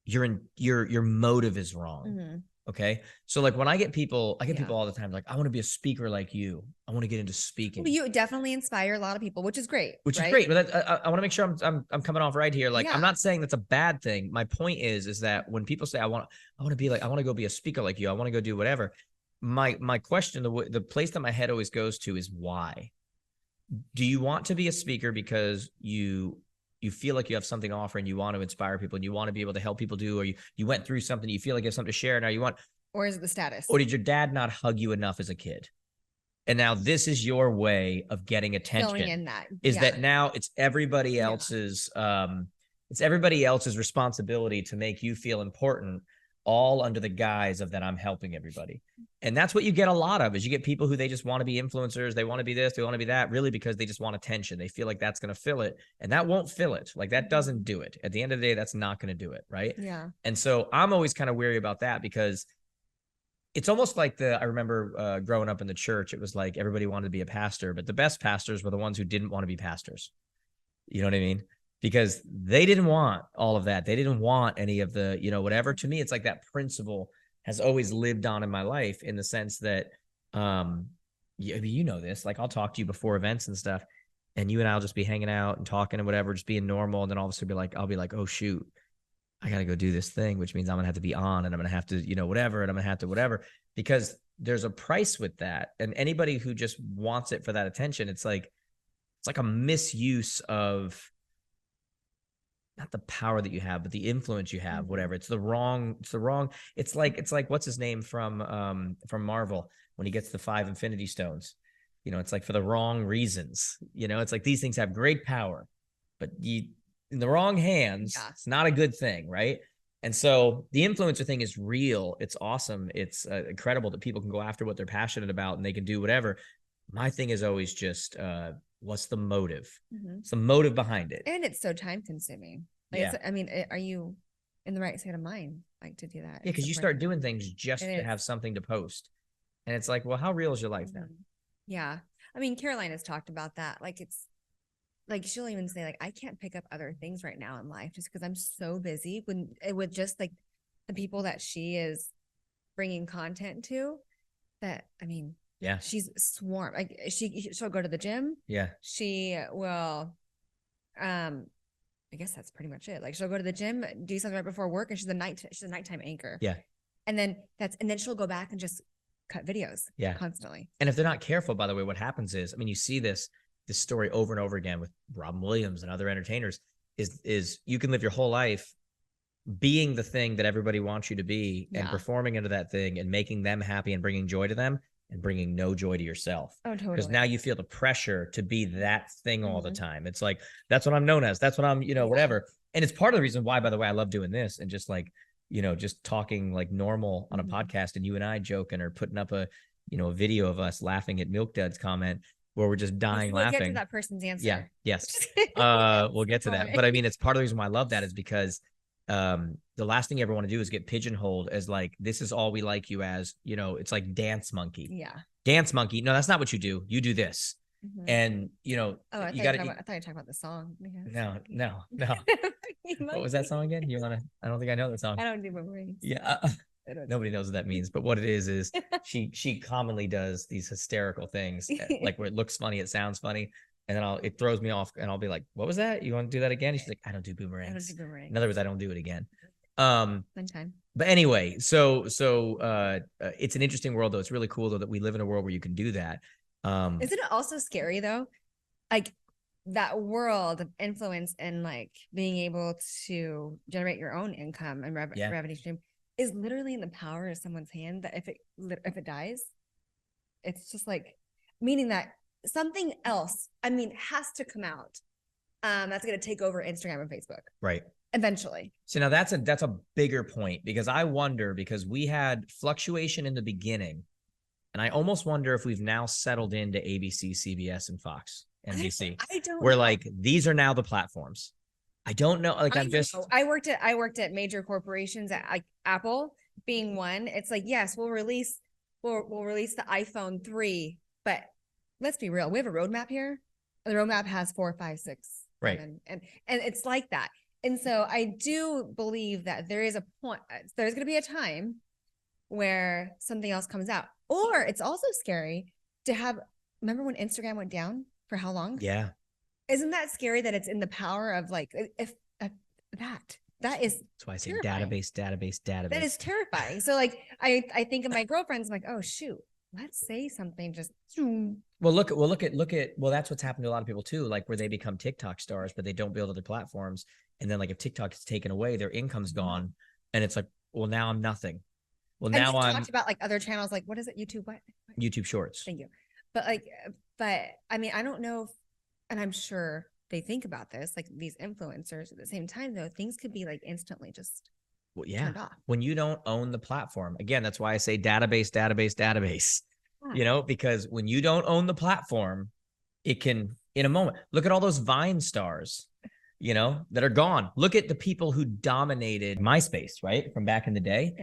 your motive is wrong. Mm-hmm. Okay. So like when I get people all the time, like, I want to be a speaker like you. I want to get into speaking. Well, you definitely inspire a lot of people, which is great. Is great. But I want to make sure I'm coming off right here. Like, I'm not saying that's a bad thing. My point is that when people say, I want to go be a speaker like you, I want to go do whatever. My question, the place that my head always goes to is why? Do you want to be a speaker because you feel like you have something to offer and you want to inspire people and you want to be able to help people do, or you went through something, you feel like you have something to share now you want, or is it the status? Or did your dad not hug you enough as a kid? And now this is your way of getting attention. Filling in that. That now it's everybody else's, responsibility to make you feel important, all under the guise of that I'm helping everybody. And that's what you get a lot of, is you get people who they just want to be influencers. They want to be this, they want to be that, really because they just want attention. They feel like that's going to fill it, and that won't fill it. Like that doesn't do it. At the end of the day, that's not going to do it. Right. Yeah. And so I'm always kind of wary about that, because it's almost like I remember growing up in the church, it was like everybody wanted to be a pastor, but the best pastors were the ones who didn't want to be pastors. You know what I mean? Because they didn't want all of that. They didn't want any of the, whatever. To me, it's like that principle has always lived on in my life, in the sense that, this, like I'll talk to you before events and stuff, and you and I'll just be hanging out and talking and whatever, just being normal. And then all of a sudden I'll be like, oh shoot, I got to go do this thing, which means I'm gonna have to be on, and I'm gonna have to, whatever. And I'm gonna have to whatever, because there's a price with that. And anybody who just wants it for that attention, it's like a misuse of, not the power that you have, but the influence you have, whatever. It's like, what's his name from Marvel, when he gets the 5 Infinity Stones, it's like for the wrong reasons, it's like these things have great power, but in the wrong hands, It's not a good thing. Right. And so the influencer thing is real. It's awesome. It's incredible that people can go after what they're passionate about and they can do whatever. My thing is always just, what's the motive? Mm-hmm. It's the motive behind it. And it's so time consuming. Like, I mean, are you in the right state of mind, like, to do that? Yeah, because you start doing things just to have something to post. And it's like, well, how real is your life then? Yeah. I mean, Caroline has talked about that. Like, it's like, she'll even say, like, I can't pick up other things right now in life just because I'm so busy with just like the people that she is bringing content to, that, I mean, yeah, she's swarmed. Like, she'll go to the gym. Yeah. She will, I guess that's pretty much it. Like, she'll go to the gym, do something right before work, and she's a nighttime anchor. Yeah. And then she'll go back and just cut videos. Yeah. Constantly. And if they're not careful, by the way, what happens is, I mean, you see this story over and over again with Robin Williams and other entertainers, is you can live your whole life being the thing that everybody wants you to be and performing into that thing and making them happy and bringing joy to them and bringing no joy to yourself. Oh, totally. Because now you feel the pressure to be that thing all the time. It's like, that's what I'm known as. That's what I'm, whatever. And it's part of the reason why, by the way, I love doing this and just like, just talking like normal on a podcast, and you and I joking or putting up a video of us laughing at Milk Duds comment where we're just dying laughing. Get to that person's answer. Yeah. Yes. We'll get to that. But I mean, it's part of the reason why I love that is because the last thing you ever want to do is get pigeonholed as like, this is all we like you as, it's like dance monkey. Yeah. Dance monkey. No, that's not what you do. You do this. And you thought you were talking about the song. No. What was that song again? I don't think I know the song. I don't do boomerangs. Yeah. Nobody knows what that means, but what it is she commonly does these hysterical things, like where it looks funny, it sounds funny, and then it throws me off, and I'll be like, "What was that? You want to do that again?" And she's like, "I don't do boomerangs." In other words, I don't do it again. One time. But anyway, so it's an interesting world, though. It's really cool, though, that we live in a world where you can do that. Isn't it also scary though? Like, that world of influence and like being able to generate your own income and revenue stream is literally in the power of someone's hand, that if it dies, it's just like, meaning that something else, has to come out that's going to take over Instagram and Facebook. Right. Eventually. So now that's a bigger point, because I wonder, because we had fluctuation in the beginning, and I almost wonder if we've now settled into ABC, CBS, and Fox, NBC. I don't Where know. like, these are now the platforms. I don't know. Like, I worked at major corporations, at like Apple being one. It's like, yes, we'll release the iPhone 3, but let's be real. We have a roadmap here. The roadmap has 4, 5, 6, 7, and it's like that. And so I do believe that there is a point. There's going to be a time where something else comes out, or it's also scary to have. Remember when Instagram went down for how long? Yeah. Isn't that scary that it's in the power of like, if that is, that's why I say terrifying. database. That is terrifying. So like, I think of my girlfriends, I'm like, oh shoot, let's say something just. Well, look at, that's what's happened to a lot of people too. Like, where they become TikTok stars, but they don't build other platforms. And then like, if TikTok is taken away, their income's gone. And it's like, well, now I'm nothing. Well, and now I'm talked about like other channels, like what is it? YouTube, what? YouTube Shorts. Thank you. But I mean, I don't know if, and I'm sure they think about this, like these influencers at the same time, though, things could be like instantly just turned off. When you don't own the platform, again, that's why I say database, because when you don't own the platform, it can, in a moment, look at all those Vine stars, that are gone. Look at the people who dominated MySpace, right? From back in the day.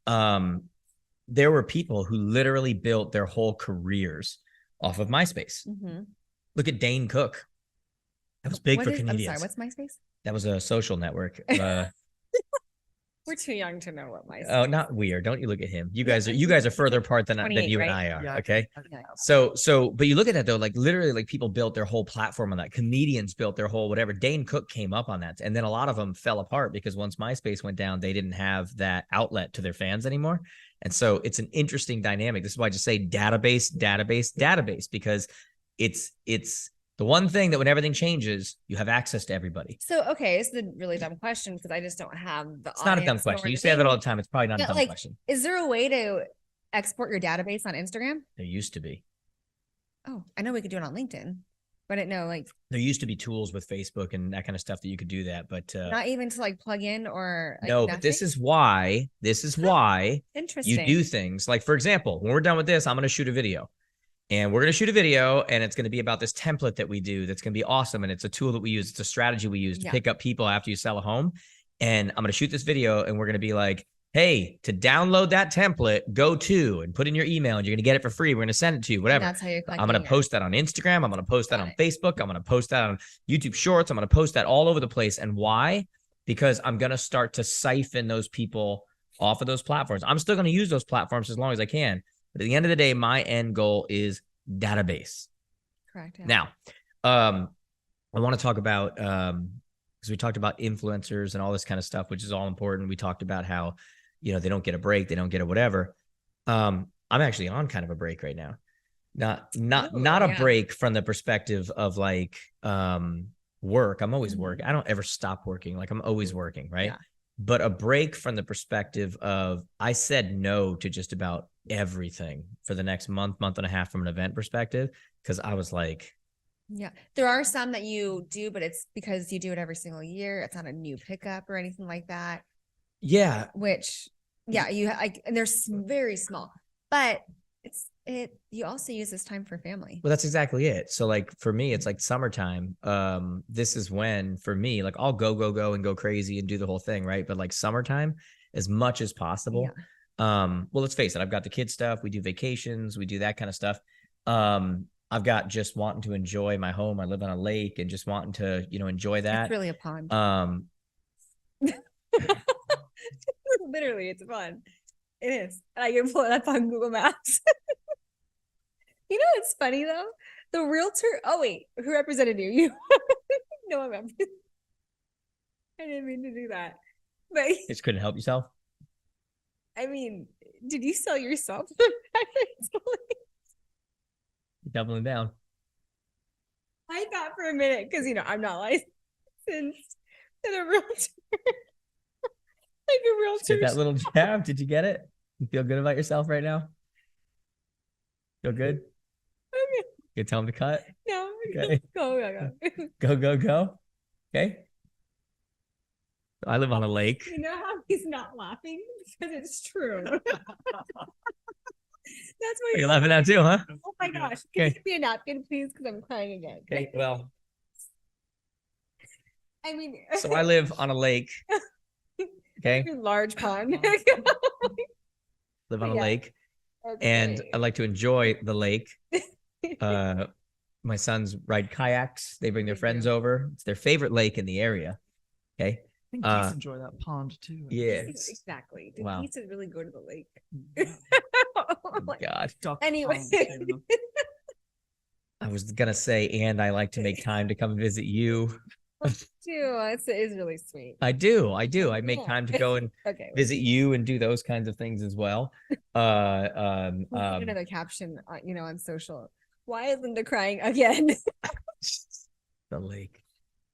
Yeah. There were people who literally built their whole careers off of MySpace. Mm-hmm. Look at Dane Cook. That was big for Canadians. I'm sorry, what's MySpace? That was a social network. We're too young to know what MySpace. Oh, not weird. Don't you look at him. You guys are further apart than you and I are. Yeah. Okay. Yeah. So, but you look at that though, like literally, like people built their whole platform on that. Comedians built their whole whatever. Dane Cook came up on that, and then a lot of them fell apart because once MySpace went down, they didn't have that outlet to their fans anymore. And so it's an interesting dynamic. This is why I just say database, because it's the one thing that when everything changes, you have access to everybody. So, okay, it's the really dumb question because I just don't have the. It's not a dumb question. You say that all the time. It's probably not a dumb question. Is there a way to export your database on Instagram? There used to be. Oh, I know we could do it on LinkedIn, but I didn't know like. There used to be tools with Facebook and that kind of stuff that you could do that, but not even to like plug in or like no. But this is why interesting. you do things like, for example, when we're done with this, I'm going to shoot a video. and we're going to shoot a video, and it's going to be about this template that we do. That's going to be awesome. And it's a tool that we use. It's a strategy we use to pick up people after you sell a home. And I'm going to shoot this video, and we're going to be like, hey, to download that template, go to and put in your email, and you're going to get it for free. We're going to send it to you, whatever. That's how you're I'm going to post that on Instagram. I'm going to post that on Facebook. I'm going to post that on YouTube Shorts. I'm going to post that all over the place. And why? Because I'm going to start to siphon those people off of those platforms. I'm still going to use those platforms as long as I can. But at the end of the day, my end goal is database. Correct. Yeah. Now, I want to talk about, because we talked about influencers and all this kind of stuff, which is all important. We talked about how, you know, they don't get a break, they don't get a whatever. I'm actually on kind of a break right now. Not a break from the perspective of like work. I'm always working. I don't ever stop working. Like I'm always working, right? Yeah. But a break from the perspective of I said no to just about everything for the next month and a half from an event perspective, because I was like, yeah, there are some that you do, but it's because you do it every single year. It's not a new pickup or anything like that. Yeah. Which, yeah, and they're very small, but you also use this time for family. Well, that's exactly it. So like for me, it's like summertime. This is when for me, like I'll go and go crazy and do the whole thing. Right. But like summertime, as much as possible. Yeah. Well, let's face it. I've got the kid stuff. We do vacations. We do that kind of stuff. I've got just wanting to enjoy my home. I live on a lake and just wanting to, you know, enjoy that. It's really a pond. Literally, it's fun. It is. And I can pull it up on Google Maps. You know what's funny though? The realtor. Oh wait, who represented you? You. No, I'm. I didn't mean to do that. But you just couldn't help yourself. I mean, did you sell yourself? Doubling down. I thought for a minute because I'm not licensed and a realtor. Like a realtor. Get that little jab. Did you get it? You feel good about yourself right now? Feel good? Okay. You tell him to cut? No. Okay. Go. Okay. I live on a lake. You know how he's not laughing? Because it's true. That's why you're laughing at too, huh? Oh my gosh. Can you give me a napkin, please? Because I'm crying again. Okay, well. I mean. So I live on a lake. Okay. Large pond. Live on a lake. Okay. And I like to enjoy the lake. My sons ride kayaks. They bring their friends over. It's their favorite lake in the area. Okay. I think geese enjoy that pond too. Yeah. Exactly. Do wow. geese really go to the lake? Oh my God. Anyway. I was going to say, and I like to make time to come visit you. It's really sweet. I do. I make time to go and visit you and do those kinds of things as well. Another caption, on social. Why is Linda crying again? The lake.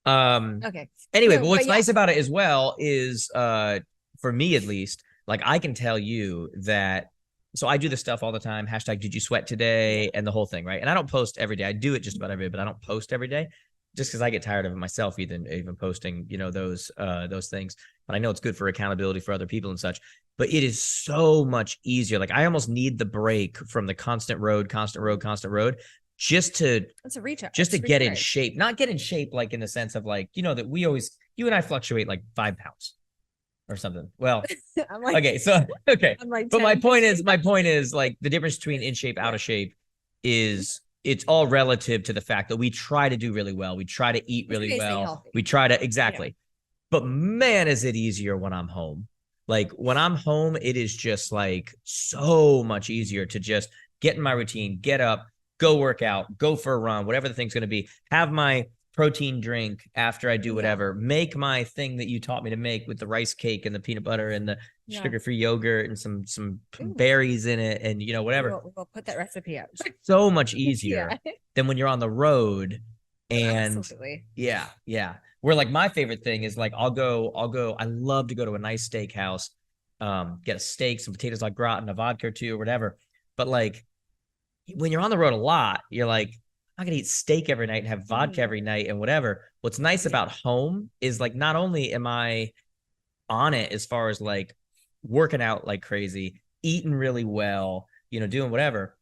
Okay. Anyway, but what's nice about it as well is, for me at least, like I can tell you that. So I do this stuff all the time. # did you sweat today? And the whole thing, right? And I don't post every day. I do it just about every day, but I don't post every day. Just because I get tired of it myself, even posting, those things. But I know it's good for accountability for other people and such. But it is so much easier. Like I almost need the break from the constant road, just to get in shape. Not get in shape like in the sense of like, that you and I fluctuate like 5 pounds or something. Well, I'm like, okay, so okay. I'm like, but my point is like the difference between in shape, out of shape is. It's all relative to the fact that we try to do really well. We try to eat really well. We try to, exactly. Yeah. But man, is it easier when I'm home. Like when I'm home, it is just like so much easier to just get in my routine, get up, go work out, go for a run, whatever the thing's going to be, have my protein drink after I do whatever, make my thing that you taught me to make with the rice cake and the peanut butter and the sugar-free yogurt and some berries in it and whatever. We'll put that recipe out. So much easier than when you're on the road. And absolutely. Yeah. Where like my favorite thing is like I'll go. I love to go to a nice steakhouse, get a steak, some potatoes like gratin, a vodka or two or whatever. But like when you're on the road a lot, you're like, I'm not gonna eat steak every night and have vodka every night and whatever. What's nice about home is like not only am I on it as far as like working out like crazy, eating really well, doing whatever,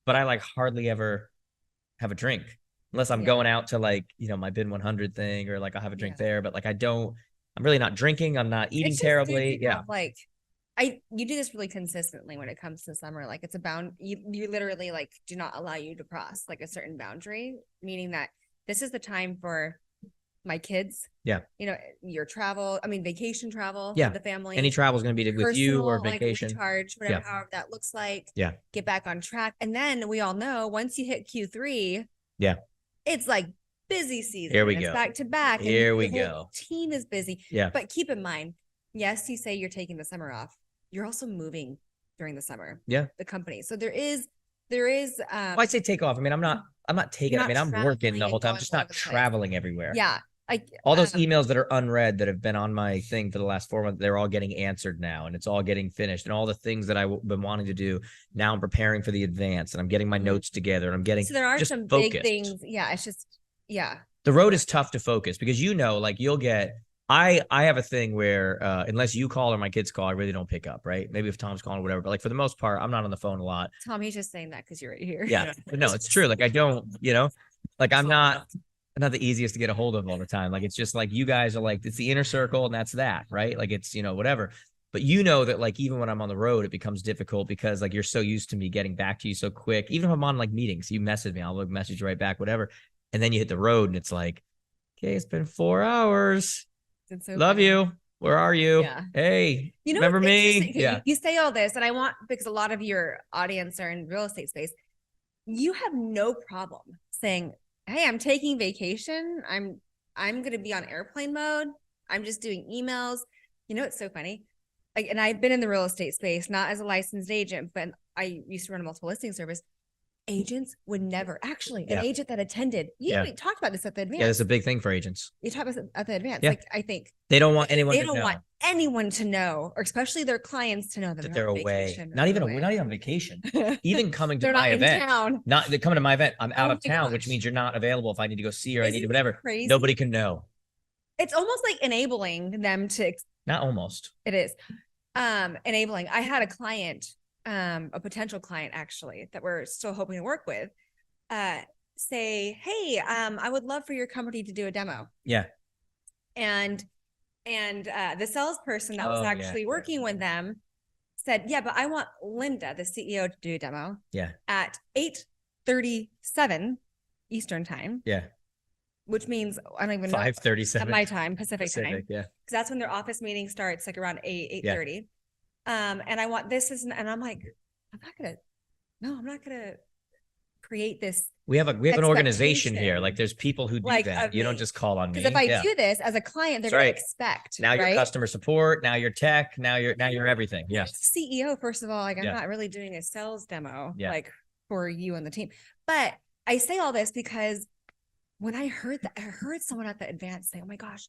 but I like hardly ever have a drink unless I'm going out to like, you know, my Bin 100 thing, or like I'll have a drink there, but like I'm really not drinking. I'm not eating terribly. Yeah. Like you do this really consistently when it comes to summer. Like it's you literally like do not allow you to cross like a certain boundary, meaning that this is the time for my kids. Yeah. You know, your travel, vacation travel Yeah. with the family. Any travel is going to be with you or vacation. Like recharge, whatever, however that looks like. Yeah. Get back on track. And then we all know once you hit Q3, it's like busy season. Here we go. It's back to back. Here and we the go. whole team is busy. Yeah. But keep in mind, yes, you say you're taking the summer off. You're also moving during the summer. Yeah. The company. So there is well, I say take off. I mean, I'm not taking it. I mean, I'm working the whole time. I'm just not traveling everywhere. Yeah. All those emails that are unread that have been on my thing for the last 4 months, they're all getting answered now, and it's all getting finished. And all the things that I've been wanting to do, now I'm preparing for the advance, and I'm getting my notes together, and I'm getting so there are just some focused. Big things. Yeah, it's just the road is tough to focus because like you'll get. I have a thing where unless you call or my kids call, I really don't pick up, right? Maybe if Tom's calling or whatever, but like for the most part, I'm not on the phone a lot. Tom, he's just saying that because you're right here. Yeah, but no, it's true. Like I don't, like I'm not the easiest to get a hold of all the time. Like it's just like you guys are like, it's the inner circle and that's that, right? Like it's, whatever. But that like even when I'm on the road, it becomes difficult because like you're so used to me getting back to you so quick. Even if I'm on like meetings, you message me, I'll like message you right back, whatever. And then you hit the road and it's like, okay, it's been 4 hours. So love funny. you. Where are you? Yeah. Hey, remember me? Yeah. You say all this, and I want, because a lot of your audience are in real estate space, you have no problem saying, hey, I'm taking vacation. I'm going to be on airplane mode. I'm just doing emails. It's so funny. Like, and I've been in the real estate space, not as a licensed agent, but I used to run a multiple listing service. Agents would never an agent that attended. You talked about this at the advance. Yeah, that's a big thing for agents. You talked about this at the advance. Yeah. Like, I think they don't want anyone. They don't want anyone to know, or especially their clients to know that they're away. Not even on vacation. Even coming to my event. They're coming to my event. I'm out of town, which means you're not available if I need to go see her. I need to whatever. Crazy? Nobody can know. It's almost like enabling them to. Not almost. It is enabling. I had a client. A potential client actually that we're still hoping to work with, say, hey, I would love for your company to do a demo. Yeah. And the salesperson that was actually working with them said, yeah, but I want Linda, the CEO, to do a demo. Yeah. At 8:37 Eastern time. Yeah. Which means I don't even know. 5:37 at my time, Pacific time. Yeah. Because that's when their office meeting starts, like around 8:30. Yeah. And I want this and I'm like, I'm not gonna create this. We have an organization here. Like there's people who do that. You don't just call on me. Because if I do this as a client, they're gonna expect. Now you're customer support, now you're tech, now you're everything. Yeah. CEO, first of all, like I'm not really doing a sales demo like for you and the team. But I say all this because when I heard someone at the advance say, oh my gosh,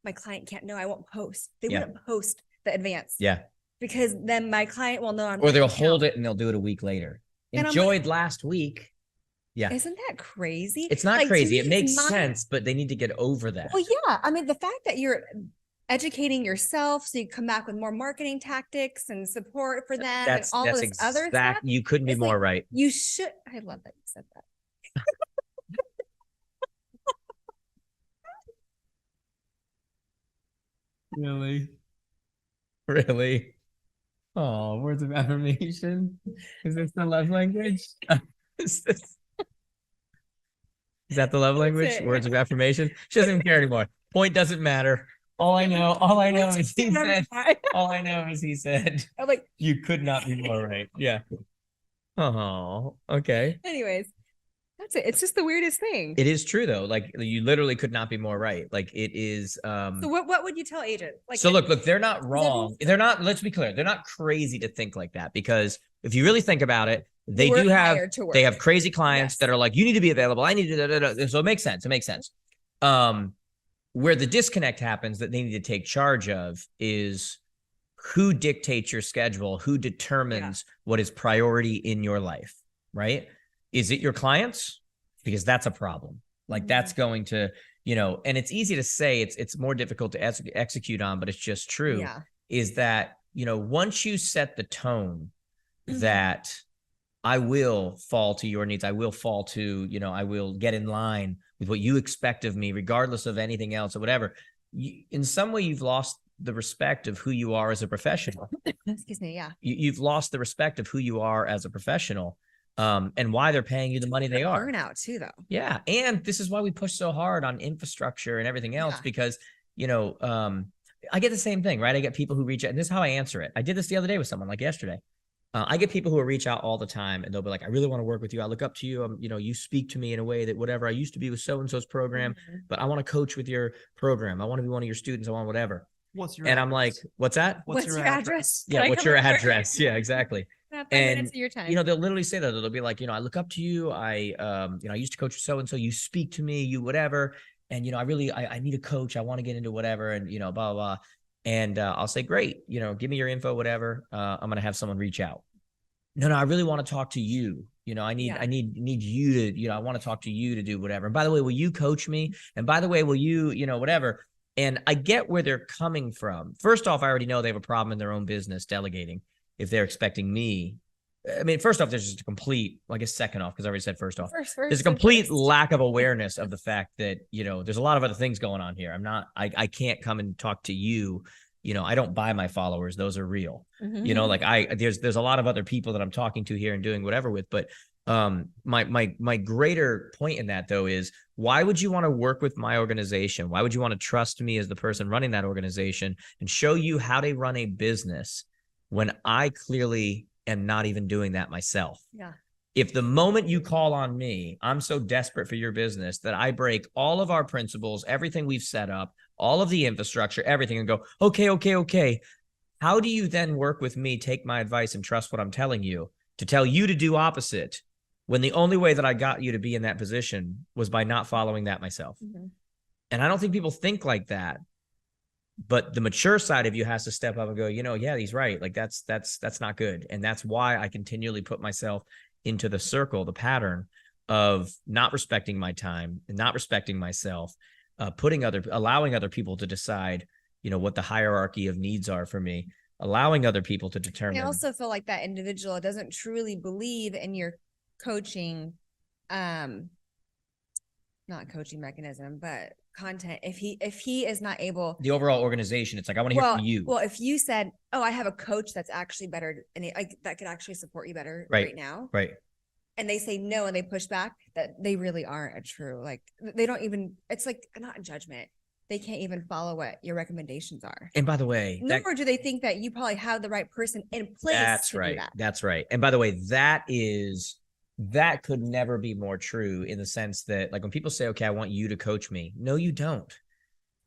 my client can't know, I won't post. They wouldn't post the advance. Yeah. Because then my client will know or they'll hold it and they'll do it a week later. Enjoyed last week. Yeah. Isn't that crazy? It's not crazy. It makes sense, but they need to get over that. Well, yeah. I mean, the fact that you're educating yourself so you come back with more marketing tactics and support for them and all this other stuff. You couldn't be more right. You should. I love that you said that. Really? Really? Oh, words of affirmation. Is this the love language? Is that the love language? Words of affirmation? She doesn't even care anymore. Point doesn't matter. All I know is he said. All I know is he said. I'm like, you could not be more right. Yeah. Oh, okay. Anyways, that's it. It's just the weirdest thing. It is true though. Like you literally could not be more right. Like it is. So what would you tell agents? Like, so look, they're not wrong. They're not. Let's be clear. They're not crazy to think like that because if you really think about it, they have crazy clients that are like, you need to be available. I need to. So it makes sense. It makes sense. Where the disconnect happens that they need to take charge of is who dictates your schedule, who determines what is priority in your life, right? Is it your clients? Because that's a problem. Like that's going to, and it's easy to say, it's more difficult to execute on, but it's just true. Is that, once you set the tone that I will fall to your needs. I will fall to, you know, I will get in line with what you expect of me, regardless of anything else or whatever. In some way, you've lost the respect of who you are as a professional. Excuse me. Yeah. You've lost the respect of who you are as a professional, and why they're paying you the money they are. Burnout too, though. Yeah. And this is why we push so hard on infrastructure and everything else, because, you know, I get the same thing, right? I get people who reach out, and this is how I answer it. I did this the other day with someone, like yesterday. I get people who reach out all the time, and they'll be like, I really want to work with you. I look up to you. You know, you speak to me in a way that whatever, I used to be with so-and-so's program, but I want to coach with your program. I want to be one of your students. I want whatever. What's your and address? I'm like, what's that? What's your address? Yeah. What's your address? Yeah, exactly. And your time. You know, they'll literally say that. They'll be like, you know, I look up to you. You know, I used to coach with so-and-so. You speak to me, you whatever. And, you know, I need a coach. I want to get into whatever. And, you know, blah, blah, blah. And I'll say, great, you know, give me your info, whatever. I'm going to have someone reach out. No, I really want to talk to you. You know, I need you to, you know, I want to talk to you to do whatever. And by the way, will you coach me? And by the way, will you, you know, whatever. And I get where they're coming from. First off, I already know they have a problem in their own business delegating if they're expecting me. I mean, first off, there's just a complete, well, I guess second off, because I already said first off, there's a complete lack of awareness of the fact that, you know, there's a lot of other things going on here. I can't come and talk to you. You know, I don't buy my followers. Those are real. You know, like there's a lot of other people that I'm talking to here and doing whatever with. But my greater point in that, though, is why would you want to work with my organization? Why would you want to trust me as the person running that organization and show you how to run a business when I clearly am not even doing that myself? Yeah. If the moment you call on me, I'm so desperate for your business that I break all of our principles, everything we've set up, all of the infrastructure, everything, and go, okay. How do you then work with me, take my advice, and trust what I'm telling you to tell you to do opposite, when the only way that I got you to be in that position was by not following that myself? And I don't think people think like that. But the mature side of you has to step up and go, you know, yeah, he's right. Like that's not good. And that's why I continually put myself into the circle, the pattern of not respecting my time and not respecting myself, allowing other people to decide, you know, what the hierarchy of needs are for me, allowing other people to determine. I also feel like that individual doesn't truly believe in your coaching, not coaching mechanism, but content. If he is not able, the overall organization, it's like, I want to hear from you. Well, if you said, oh, I have a coach that's actually better and that could actually support you better right now. Right. And they say no, and they push back, that they really aren't a true, like, they don't even, it's like not a judgment. They can't even follow what your recommendations are. And by the way, nor do they think that you probably have the right person in place. That's to right. Do that. That's right. And by the way, that could never be more true, in the sense that, like, when people say, okay, I want you to coach me. No, you don't.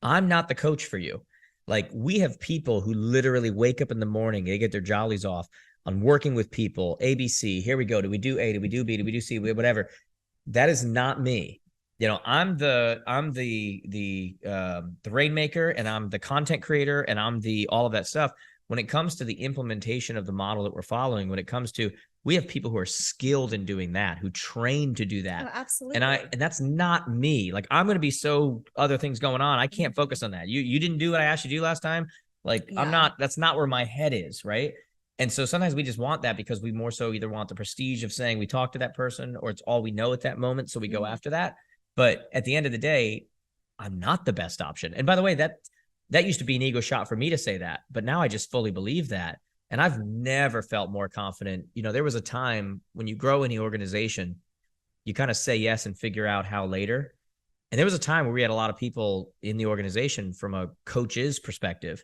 I'm not the coach for you. Like, we have people who literally wake up in the morning, they get their jollies off on working with people, ABC, here we go. Do we do A? Do we do B? Do we do C? Whatever. That is not me. You know, I'm the rainmaker, and I'm the content creator, and I'm all of that stuff. When it comes to the implementation of the model that we're following, when it comes to, we have people who are skilled in doing that, who train to do that. Oh, absolutely. And that's not me. Like, I'm going to be other things going on. I can't focus on that. You didn't do what I asked you to do last time. Like, yeah. That's not where my head is. Right. And so sometimes we just want that because we more so either want the prestige of saying we talked to that person, or it's all we know at that moment. So we go after that. But at the end of the day, I'm not the best option. And by the way, that used to be an ego shot for me to say that, but now I just fully believe that. And I've never felt more confident. You know, there was a time when you grow in the organization, you kind of say yes and figure out how later. And there was a time where we had a lot of people in the organization, from a coach's perspective,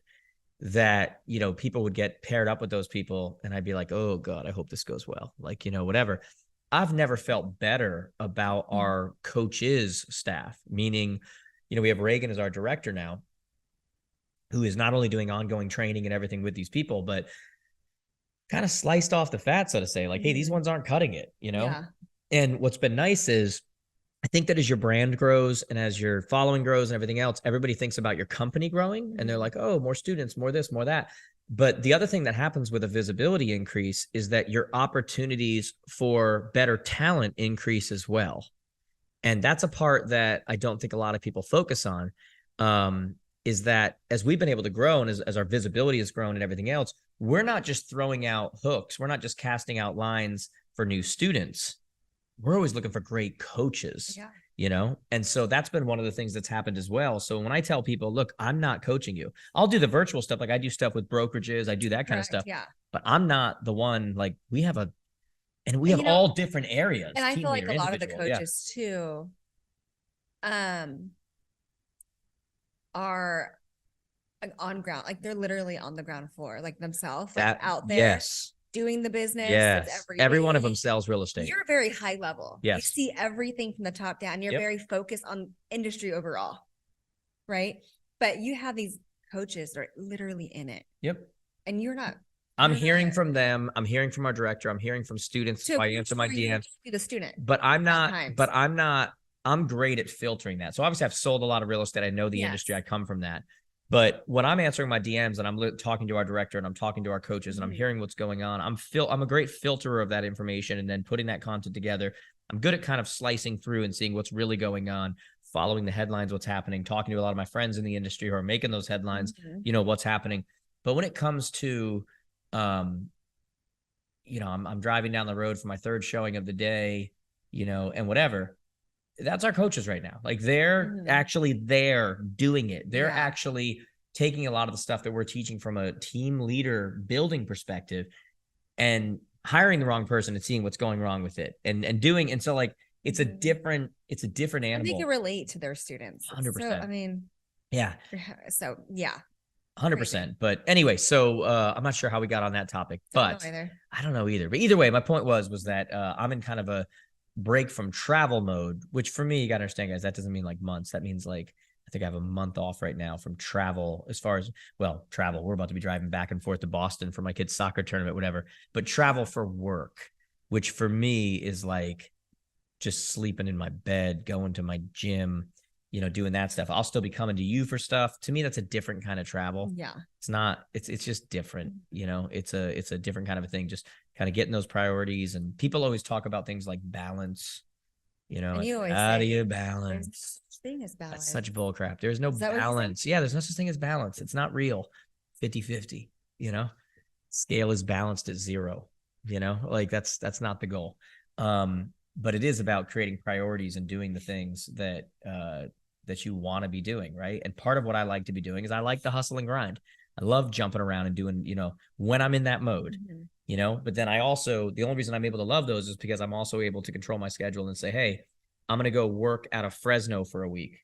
that, you know, people would get paired up with those people. And I'd be like, oh God, I hope this goes well. Like, you know, whatever. I've never felt better about our coaches staff, meaning, you know, we have Reagan as our director now, who is not only doing ongoing training and everything with these people, but kind of sliced off the fat, so to say, like, hey, these ones aren't cutting it, you know? Yeah. And what's been nice is, I think that as your brand grows and as your following grows and everything else, everybody thinks about your company growing, and they're like, oh, more students, more this, more that. But the other thing that happens with a visibility increase is that your opportunities for better talent increase as well. And that's a part that I don't think a lot of people focus on, is that as we've been able to grow, and as our visibility has grown and everything else, we're not just throwing out hooks. We're not just casting out lines for new students, we're always looking for great coaches. Yeah. You know, and so that's been one of the things that's happened as well. So when I tell people, look, I'm not coaching you, I'll do the virtual stuff. Like I do stuff with brokerages, I do that kind of stuff. Yeah. But I'm not the one, like we have You know, all different areas. And I feel like leader, a lot of the individual, coaches too, are on ground, like they're literally on the ground floor, like themselves, like out there. Yes. Doing the business. Yes. Every one of them sells real estate. You're very high level. Yes. You see everything from the top down. You're very focused on industry overall. Right. But you have these coaches that are literally in it. Yep. And you're not. I'm hearing from them. I'm hearing from our director. I'm hearing from students. So I answer my DMs. Be the student. But I'm not, I'm great at filtering that. So obviously I've sold a lot of real estate. I know the industry. I come from that. But when I'm answering my DMs and I'm talking to our director and I'm talking to our coaches and I'm hearing what's going on, I'm a great filterer of that information and then putting that content together. I'm good at kind of slicing through and seeing what's really going on, following the headlines, what's happening, talking to a lot of my friends in the industry who are making those headlines, you know, what's happening. But when it comes to, you know, I'm driving down the road for my third showing of the day, you know, and whatever. That's our coaches right now. Like they're actually there doing it. They're actually taking a lot of the stuff that we're teaching from a team leader building perspective and hiring the wrong person and seeing what's going wrong with it and doing. And so like, it's a different animal. And they can relate to their students. 100%. So, I mean, yeah. So yeah. 100%. But anyway, so I'm not sure how we got on that topic, but I don't know either. But either way, my point was that I'm in kind of a break from travel mode, which for me, you got to understand, guys, that doesn't mean like months. That means like, I think I have a month off right now from travel as far as, well, travel. We're about to be driving back and forth to Boston for my kid's soccer tournament, whatever, but travel for work, which for me is like just sleeping in my bed, going to my gym, you know, doing that stuff. I'll still be coming to you for stuff. To me, that's a different kind of travel. Yeah. It's not, it's just different, you know, it's a different kind of a thing, just kind of getting those priorities. And people always talk about things like balance, you know, how do you balance? Thing is balance. That's such bull crap. There's no balance. Yeah. There's no such thing as balance. It's not real. 50-50, you know, scale is balanced at 0, you know, like that's not the goal. But it is about creating priorities and doing the things that you want to be doing, right? And part of what I like to be doing is I like the hustle and grind. I love jumping around and doing, you know, when I'm in that mode, you know, but then I also, the only reason I'm able to love those is because I'm also able to control my schedule and say, hey, I'm going to go work out of Fresno for a week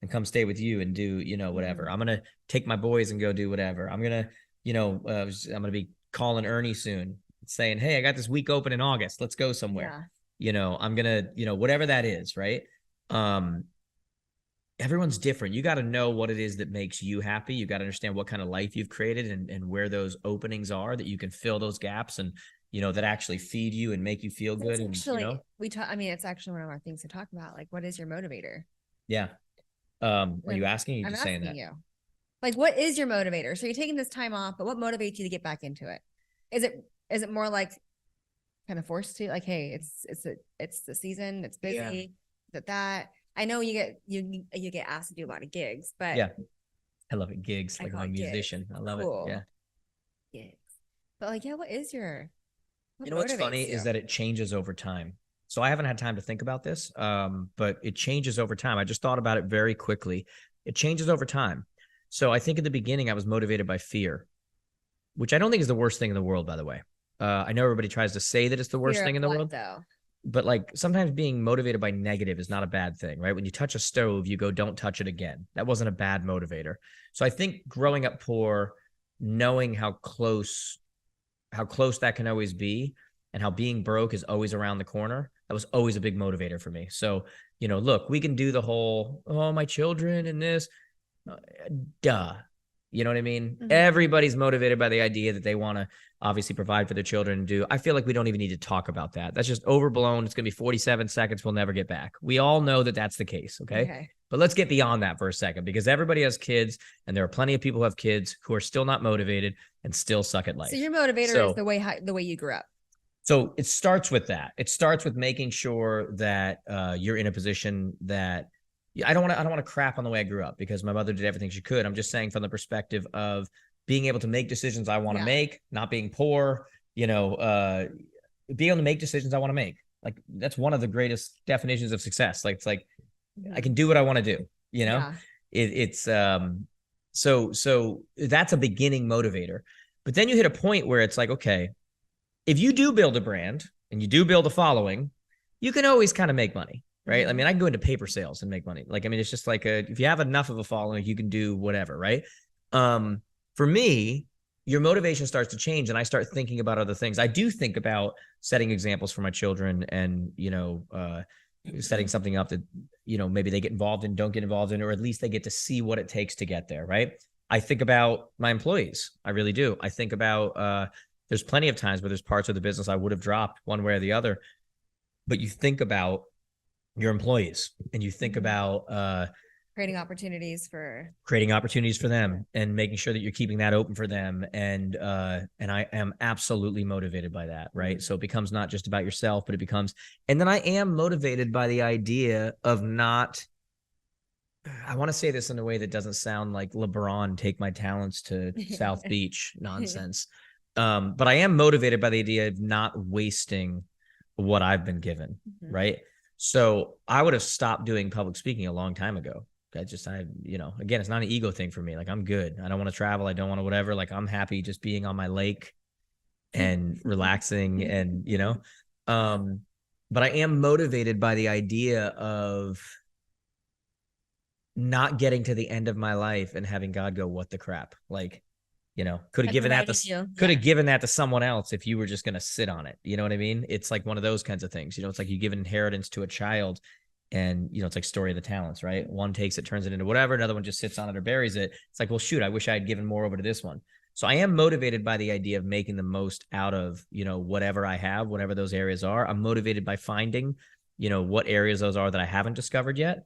and come stay with you and do, you know, whatever. I'm going to take my boys and go do whatever. I'm going to, you know, I'm going to be calling Ernie soon saying, hey, I got this week open in August. Let's go somewhere. Yeah. You know, I'm going to, you know, whatever that is. Right. Everyone's different. You got to know what it is that makes you happy. You got to understand what kind of life you've created and where those openings are that you can fill those gaps and, you know, that actually feed you and make you feel good. And, actually, you know? I mean, it's actually one of our things to talk about. Like, what is your motivator? Yeah. Are you asking? Or are you just saying that? You. Like, what is your motivator? So you're taking this time off, but what motivates you to get back into it? Is it more like kind of forced to, like, hey, it's the season, it's busy, that I know you get asked to do a lot of gigs, but yeah, I love it. Gigs, like I'm a musician. I love it. Yeah. Gigs. But like, yeah, what is your, you know, what's funny is that it changes over time. So I haven't had time to think about this, but it changes over time. I just thought about it very quickly. It changes over time. So I think in the beginning I was motivated by fear, which I don't think is the worst thing in the world, by the way. I know everybody tries to say that it's the worst thing in the world, though. But like sometimes being motivated by negative is not a bad thing, right? When you touch a stove, you go, don't touch it again. That wasn't a bad motivator. So I think growing up poor, knowing how close that can always be and how being broke is always around the corner, that was always a big motivator for me. So, you know, look, we can do the whole, oh, my children and this, duh. You know what I mean? Mm-hmm. Everybody's motivated by the idea that they want to obviously provide for their children and do. I feel like we don't even need to talk about that. That's just overblown. It's going to be 47 seconds. We'll never get back. We all know that that's the case. Okay. But let's get beyond that for a second, because everybody has kids and there are plenty of people who have kids who are still not motivated and still suck at life. So your motivator is the way you grew up. So it starts with that. It starts with making sure that you're in a position that I don't want to crap on the way I grew up, because my mother did everything she could. I'm just saying from the perspective of being able to make decisions I want to make, not being poor, you know, being able to make decisions I want to make. Like that's one of the greatest definitions of success. Like it's like I can do what I want to do, you know? Yeah. It's so that's a beginning motivator. But then you hit a point where it's like, okay, if you do build a brand and you do build a following, you can always kind of make money, right? I mean, I can go into paper sales and make money. Like, I mean, it's just like if you have enough of a following, you can do whatever, right? For me, your motivation starts to change and I start thinking about other things. I do think about setting examples for my children and, setting something up that, maybe they get involved in, don't get involved in, or at least they get to see what it takes to get there, right? I think about my employees. I really do. I think about, there's plenty of times where there's parts of the business I would have dropped one way or the other, but you think about your employees and you think about, creating opportunities for them and making sure that you're keeping that open for them. And I am absolutely motivated by that. Right. So it becomes not just about yourself, but it becomes, and then I am motivated by the idea of not, I want to say this in a way that doesn't sound like LeBron take my talents to South Beach nonsense. But I am motivated by the idea of not wasting what I've been given. Right. So I would have stopped doing public speaking a long time ago. Again, it's not an ego thing for me. Like I'm good. I don't want to travel. I don't want to whatever. Like I'm happy just being on my lake and relaxing and, but I am motivated by the idea of not getting to the end of my life and having God go, what the crap? Like, could have given that to someone else if you were just going to sit on it. You know what I mean? It's like one of those kinds of things, it's like you give an inheritance to a child. And, it's like story of the talents, right? One takes it, turns it into whatever. Another one just sits on it or buries it. It's like, well, shoot, I wish I had given more over to this one. So I am motivated by the idea of making the most out of, whatever I have, whatever those areas are. I'm motivated by finding, what areas those are that I haven't discovered yet,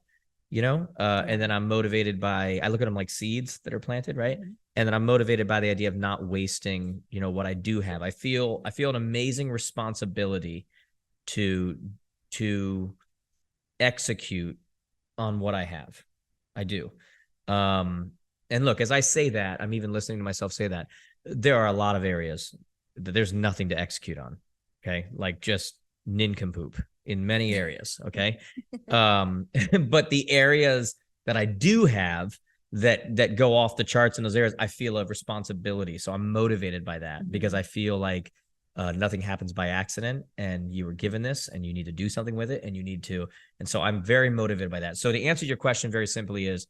and then I'm motivated by, I look at them like seeds that are planted, right? And then I'm motivated by the idea of not wasting, what I do have. I feel an amazing responsibility to execute on what I have. I do. And look, as I say that, I'm even listening to myself say that there are a lot of areas that there's nothing to execute on. Okay. Like just nincompoop in many areas. Okay. But the areas that I do have that go off the charts in those areas, I feel a responsibility. So I'm motivated by that because I feel like nothing happens by accident and you were given this and you need to do something with it and you need to. And so I'm very motivated by that. So to answer your question very simply is,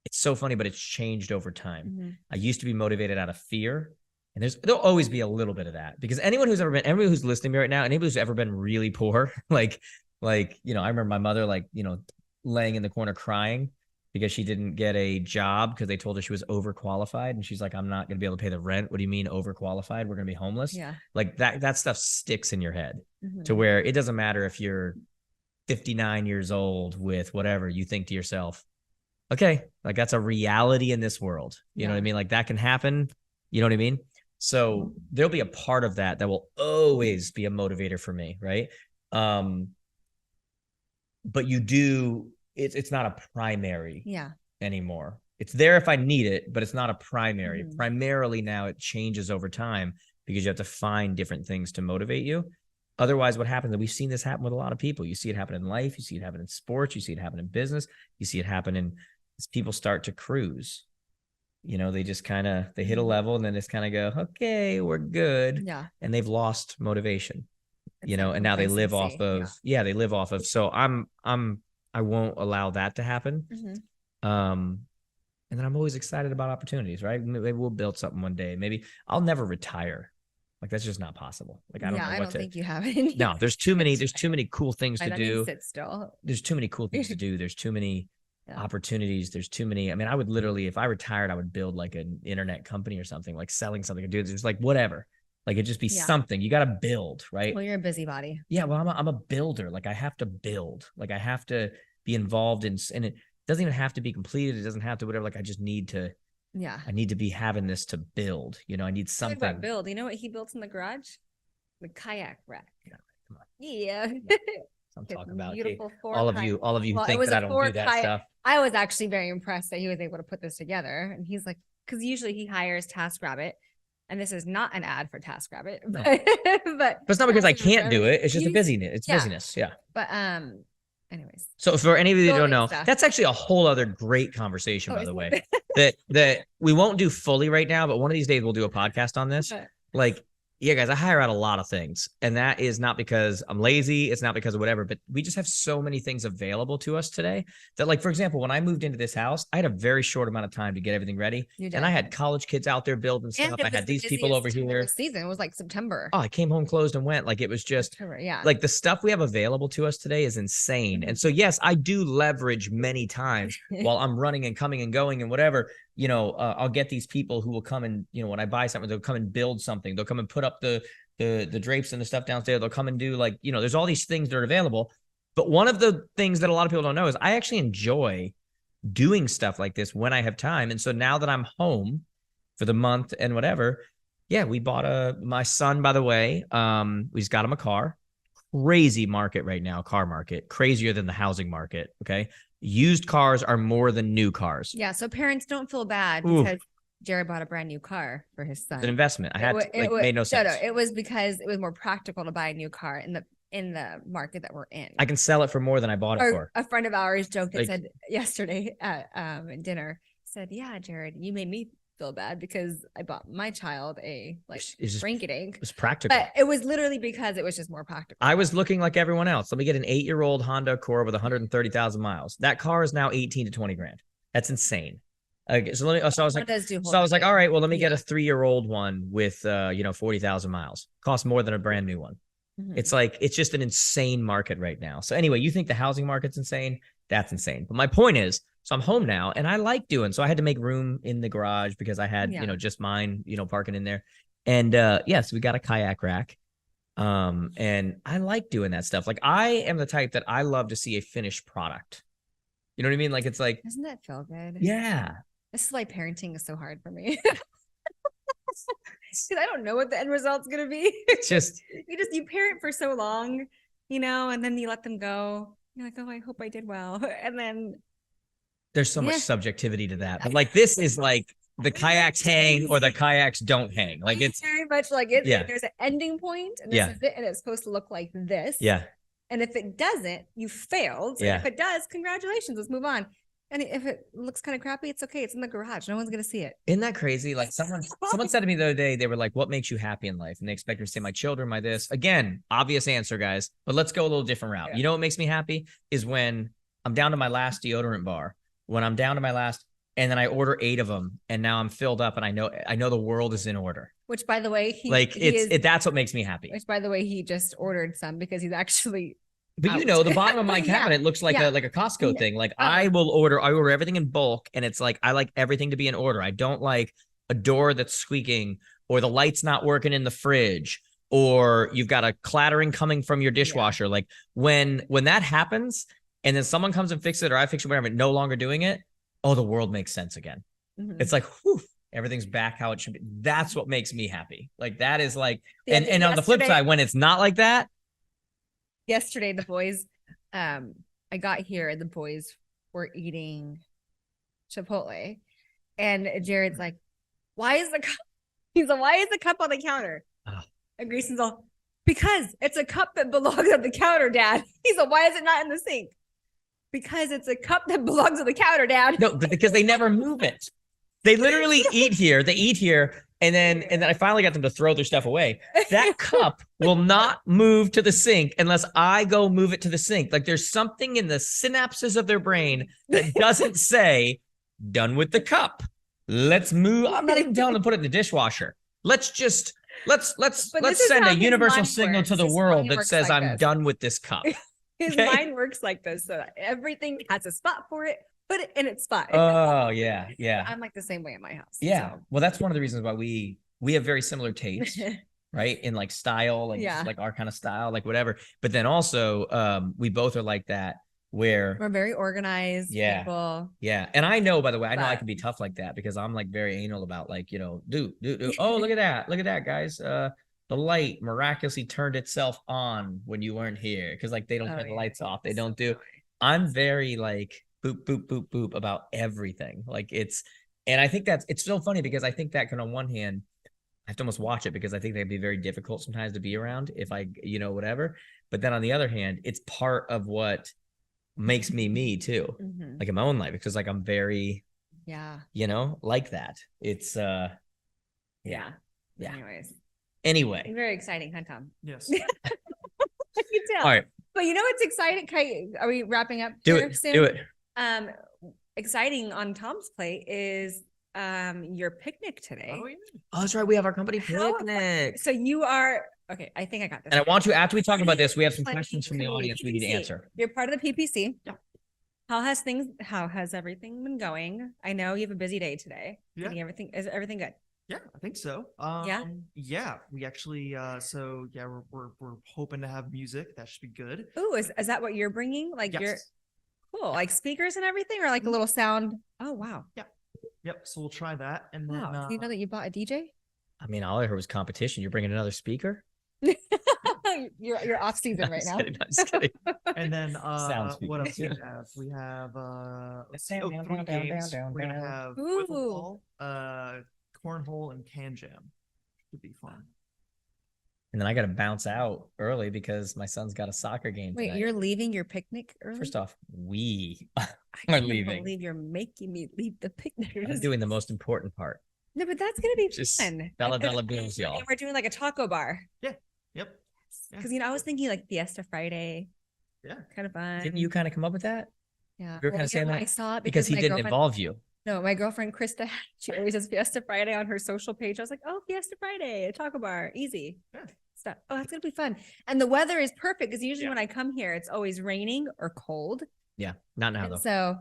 it's so funny, but it's changed over time. I used to be motivated out of fear. And there'll always be a little bit of that because anyone who's listening to me right now, anybody who's ever been really poor, I remember my mother, laying in the corner crying because she didn't get a job because they told her she was overqualified. And she's like, I'm not going to be able to pay the rent. What do you mean overqualified? We're going to be homeless. Yeah. Like that stuff sticks in your head to where it doesn't matter if you're 59 years old with whatever you think to yourself, okay, like that's a reality in this world. You know what I mean? Like that can happen. You know what I mean? So there'll be a part of that will always be a motivator for me. Right. But it's not a primary anymore. It's there if I need it, but it's not a primary. Primarily now it changes over time because you have to find different things to motivate you. Otherwise, what happens, and we've seen this happen with a lot of people. You see it happen in life. You see it happen in sports. You see it happen in business. You see it happen as people start to cruise. They just they hit a level and then just kind of go, okay, we're good. Yeah. And they've lost motivation, and now they live off of, they live off of. So I won't allow that to happen. And then I'm always excited about opportunities, right? Maybe we'll build something one day. Maybe I'll never retire. Like that's just not possible. Like I don't know what I don't think you have it. No, there's too many cool things to do. Sit still. There's too many cool things to do. There's too many opportunities. There's too many. I mean, I would literally, if I retired, I would build like an internet company or something, like selling something or do it's like whatever. Like it'd just be something you got to build, right? Well, you're a busybody. Yeah. Well, I'm a builder. Like I have to build. Like I have to be involved in, and it doesn't even have to be completed. It doesn't have to whatever. Like I just need to. Yeah. I need to be having this to build. I need something. Talk about build. You know what he built in the garage? The kayak rack. Yeah. Come on. Yeah. I'm talking about beautiful all of you who think that I don't do that stuff. I was actually very impressed that he was able to put this together. And he's like, because usually he hires TaskRabbit and this is not an ad for TaskRabbit, No. but it's not because I can't do it. It's just You a busyness. It's yeah. busyness. Yeah. But anyways. So for any of you who don't Building know, stuff. that's actually a whole other great conversation, by is the way, it? that we won't do fully right now, but one of these days we'll do a podcast on this. Like, yeah, guys, I hire out a lot of things, and that is not because I'm lazy. It's not because of whatever, but we just have so many things available to us today that, like, for example, when I moved into this house, I had a very short amount of time to get everything ready. And I had college kids out there building stuff. I had these people over here. Season. It was like September. Oh, I came home, closed, and went. Like, it was just like the stuff we have available to us today is insane. And so, yes, I do leverage many times while I'm running and coming and going and whatever. You know, I'll get these people who will come and, you know, when I buy something, they'll come and build something. They'll come and put up the drapes and the stuff downstairs. They'll come and do, like, you know, there's all these things that are available. But one of the things that a lot of people don't know is I actually enjoy doing stuff like this when I have time. And so now that I'm home for the month and whatever, yeah, we bought my son, by the way, we just got him a car. Crazy market right now, car market, crazier than the housing market. Okay. Used cars are more than new cars. Yeah. So parents, don't feel bad because Jared bought a brand new car for his son. It's an investment. It made no sense. No, it was because it was more practical to buy a new car in the market that we're in. I can sell it for more than I bought it for. A friend of ours joked and said yesterday at dinner, said, yeah, Jared, you made me feel bad because I bought my child a rinky-dink. It was practical. But it was literally because it was just more practical. I was looking like everyone else. Let me get an 8-year-old Honda Accord with 130,000 miles. That car is now 18 to 20 grand. That's insane. Okay, so I was like, all right, well, let me get a 3-year-old one with 40,000 miles. Costs more than a brand new one. Mm-hmm. It's like, it's just an insane market right now. So anyway, you think the housing market's insane? That's insane. But my point is, so I'm home now and I like doing, so I had to make room in the garage because I had, just mine, parking in there. And yes, we got a kayak rack. And I like doing that stuff. Like, I am the type that I love to see a finished product. You know what I mean? Like, it's like, doesn't that feel good? Yeah. This is why parenting is so hard for me. Because I don't know what the end result's going to be. It's just, you parent for so long, and then you let them go. You're like, oh, I hope I did well. And then there's so much subjectivity to that. But like, this is like the kayaks hang or the kayaks don't hang. Like, it's very much like it. Yeah. There's an ending point and this is it. And it's supposed to look like this. Yeah. And if it doesn't, you failed. Yeah. And if it does, congratulations. Let's move on. And if it looks kind of crappy, it's okay. It's in the garage. No one's going to see it. Isn't that crazy? Like, someone said to me the other day, they were like, what makes you happy in life? And they expect me to say my children, my this. Again, obvious answer, guys. But let's go a little different route. Yeah. You know what makes me happy is when I'm down to my last deodorant bar. When I'm down to my last, and then I order 8 of them, and now I'm filled up, and I know the world is in order. Which, by the way, that's what makes me happy. Which, by the way, he just ordered some because he's actually. But the bottom of my cabinet looks like a Costco thing. Like, I order everything in bulk, and it's like I like everything to be in order. I don't like a door that's squeaking, or the light's not working in the fridge, or you've got a clattering coming from your dishwasher. Yeah. Like, when that happens, and then someone comes and fixes it, or I fix it, whatever, no longer doing it, the world makes sense again. Mm-hmm. It's like, whew, everything's back how it should be. That's what makes me happy. Like, that is like, and on the flip side, when it's not like that. Yesterday, the boys, I got here, the boys were eating Chipotle, and Jared's like, why is the cup on the counter? Oh. And Grayson's all, because it's a cup that belongs on the counter, Dad. He's like, why is it not in the sink? Because it's a cup that belongs on the counter, Dad. No, but because they never move it. They literally eat here. They eat here. And then I finally got them to throw their stuff away. That cup will not move to the sink unless I go move it to the sink. Like, there's something in the synapses of their brain that doesn't say, done with the cup. Let's move. I'm not even telling them to put it in the dishwasher. Let's send a universal signal to the world that says, I'm done with this cup. His mind works like this. So everything has a spot for it. Put it in its spot. Oh, yeah. Yeah. I'm like the same way at my house. Yeah. So. Well, that's one of the reasons why we have very similar tastes, right? In like style, like, like our kind of style, like whatever. But then also, we both are like that, where we're very organized people. Yeah. And I know, by the way, I know I can be tough like that because I'm like very anal about, like, do. Oh, look at that. Look at that, guys. The light miraculously turned itself on when you weren't here. Cause like, they don't turn the lights off. They don't do. I'm very like, boop, boop, boop, boop about everything. Like, and I think it's so funny because I think that can, on one hand, have to almost watch it because I think they'd be very difficult sometimes to be around if I, whatever. But then on the other hand, it's part of what makes me too, Mhm. like in my own life, because like I'm very, Yeah. like that. It's Yeah. Yeah. Anyways, Anyway, very exciting, huh, Tom? Yes. I can tell. all right, But you know what's exciting? Are we wrapping up do here it, soon? do it. Exciting on Tom's plate is your picnic today. Oh, yeah. Oh, that's right. We have our company How- picnic. So you are okay. I think I got this. And I want you, after we talk about this, we have some Like, questions from the audience we need to PPC. answer. You're part of the PPC. Yeah. How has everything been going? I know you have a busy day today. Yeah. Is everything good? Yeah, I think so. Yeah, we actually we're hoping to have music. That should be good. Ooh, is that what you're bringing? Like Yes. you're cool, like speakers and everything, or like a little sound? Oh wow. Yep. So we'll try that, and then Wow. Do you know that you bought a DJ? I mean, all I heard was competition. You're bringing another speaker? you're off season right Just now. kidding, I'm just kidding. and then Sound what else do we speakers. have? We have let's see, Down, down, 3 down, down, games. down, We're gonna down. have Ooh. wiffle ball, cornhole, and can jam. Should be fun. And then I got to bounce out early because my son's got a soccer game Wait, tonight. you're leaving your picnic early? First off, we I are can't leaving. believe you're making me leave the picnic. I'm doing the most important part. No, but that's gonna be Just fun. dollar bills, y'all. And we're doing like a taco bar. Yep. Yeah. Because I was thinking like Fiesta Friday, Yeah. kind of fun. Didn't you kind of come up with that? Yeah. you were kinda saying that? I saw it Because he my didn't girlfriend- involve you. No, my girlfriend Krista, she always says Fiesta Friday on her social page. I was like, oh, Fiesta Friday, a taco bar, easy. Yeah. Stuff. Oh, that's gonna be fun. And the weather is perfect because usually Yeah. when I come here, it's always raining or cold. Yeah, not now And though. so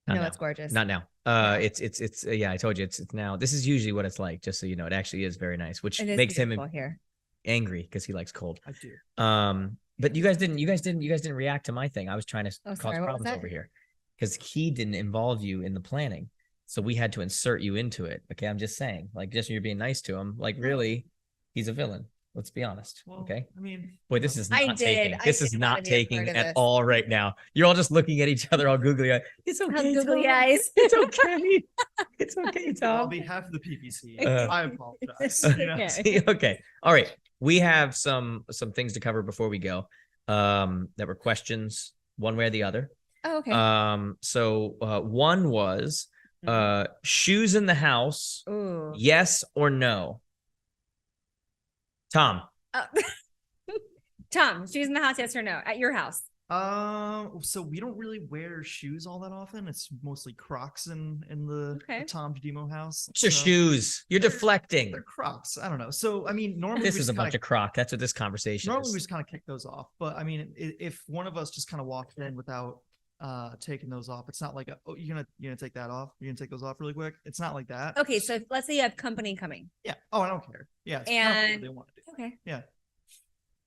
Not no, now. it's gorgeous. Not now. Yeah. It's yeah. I told you it's now. This is usually what it's like. Just so you know, it actually is very nice, which It is makes him beautiful here. angry because he likes cold. I do. But you guys didn't react to my thing. I was trying to Oh, cause sorry, what was problems that? over here because he didn't involve you in the planning, so we had to insert you into it. Okay, I'm just saying, like, just you're being nice to him. Like, really, he's a villain. Let's be honest. Well, Okay. I mean, Boy, this is I not did. taking. I This is did wanna not be a taking part of at this. all right now. You're all just looking at each other, all googly eyed. It's okay, Googly Tom. eyes. It's okay. It's okay, on Tom. behalf of the PPC, Uh, I apologize. Okay. See, okay. All right. We have some things to cover before we go. That were questions one way or the other. Oh, okay. So one was shoes in the house, Ooh. yes or no? Tom. Tom, shoes in the house, yes or no? At your house. So we don't really wear shoes all that often. It's mostly Crocs in the Okay. Tom Demo house. What's your So shoes? You're they're- deflecting. They're Crocs. I don't know. So I mean, normally This we is a just bunch kinda- of crock. That's what this conversation normally we is. just kind of kick those off. But I mean, if one of us just kind of walked in without taking those off, it's not like you're gonna take that off. You're gonna take those off really quick. It's not like that. Okay, so let's say you have company coming. Yeah. Oh, I don't care. Yeah. It's kind of what And- they want to do. Okay. Yeah.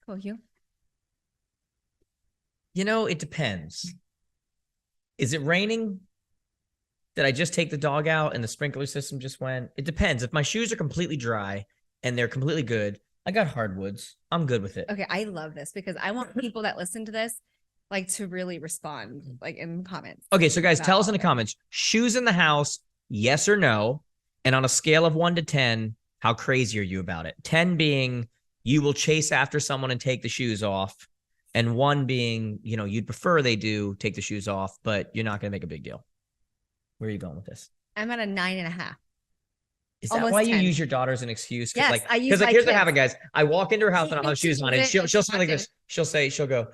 Cool. You? It depends. Is it raining? Did I just take the dog out and the sprinkler system just went? It depends. If my shoes are completely dry and they're completely good, I got hardwoods. I'm good with it. Okay, I love this because I want people that listen to this like to really respond like in comments. Okay, so guys, tell us in the Wow. comments, shoes in the house, yes or no? And on a scale of 1 to 10, how crazy are you about it? 10 being you will chase after someone and take the shoes off. And 1 being, you'd prefer they do take the shoes off, but you're not going to make a big deal. Where are you going with this? I'm at a 9.5. Is that Almost why you 10. use your daughter as an excuse? Yes, I use Because my here's what kids. happened, guys. I walk into her house and I don't have shoes on, and she'll say like this. She'll go,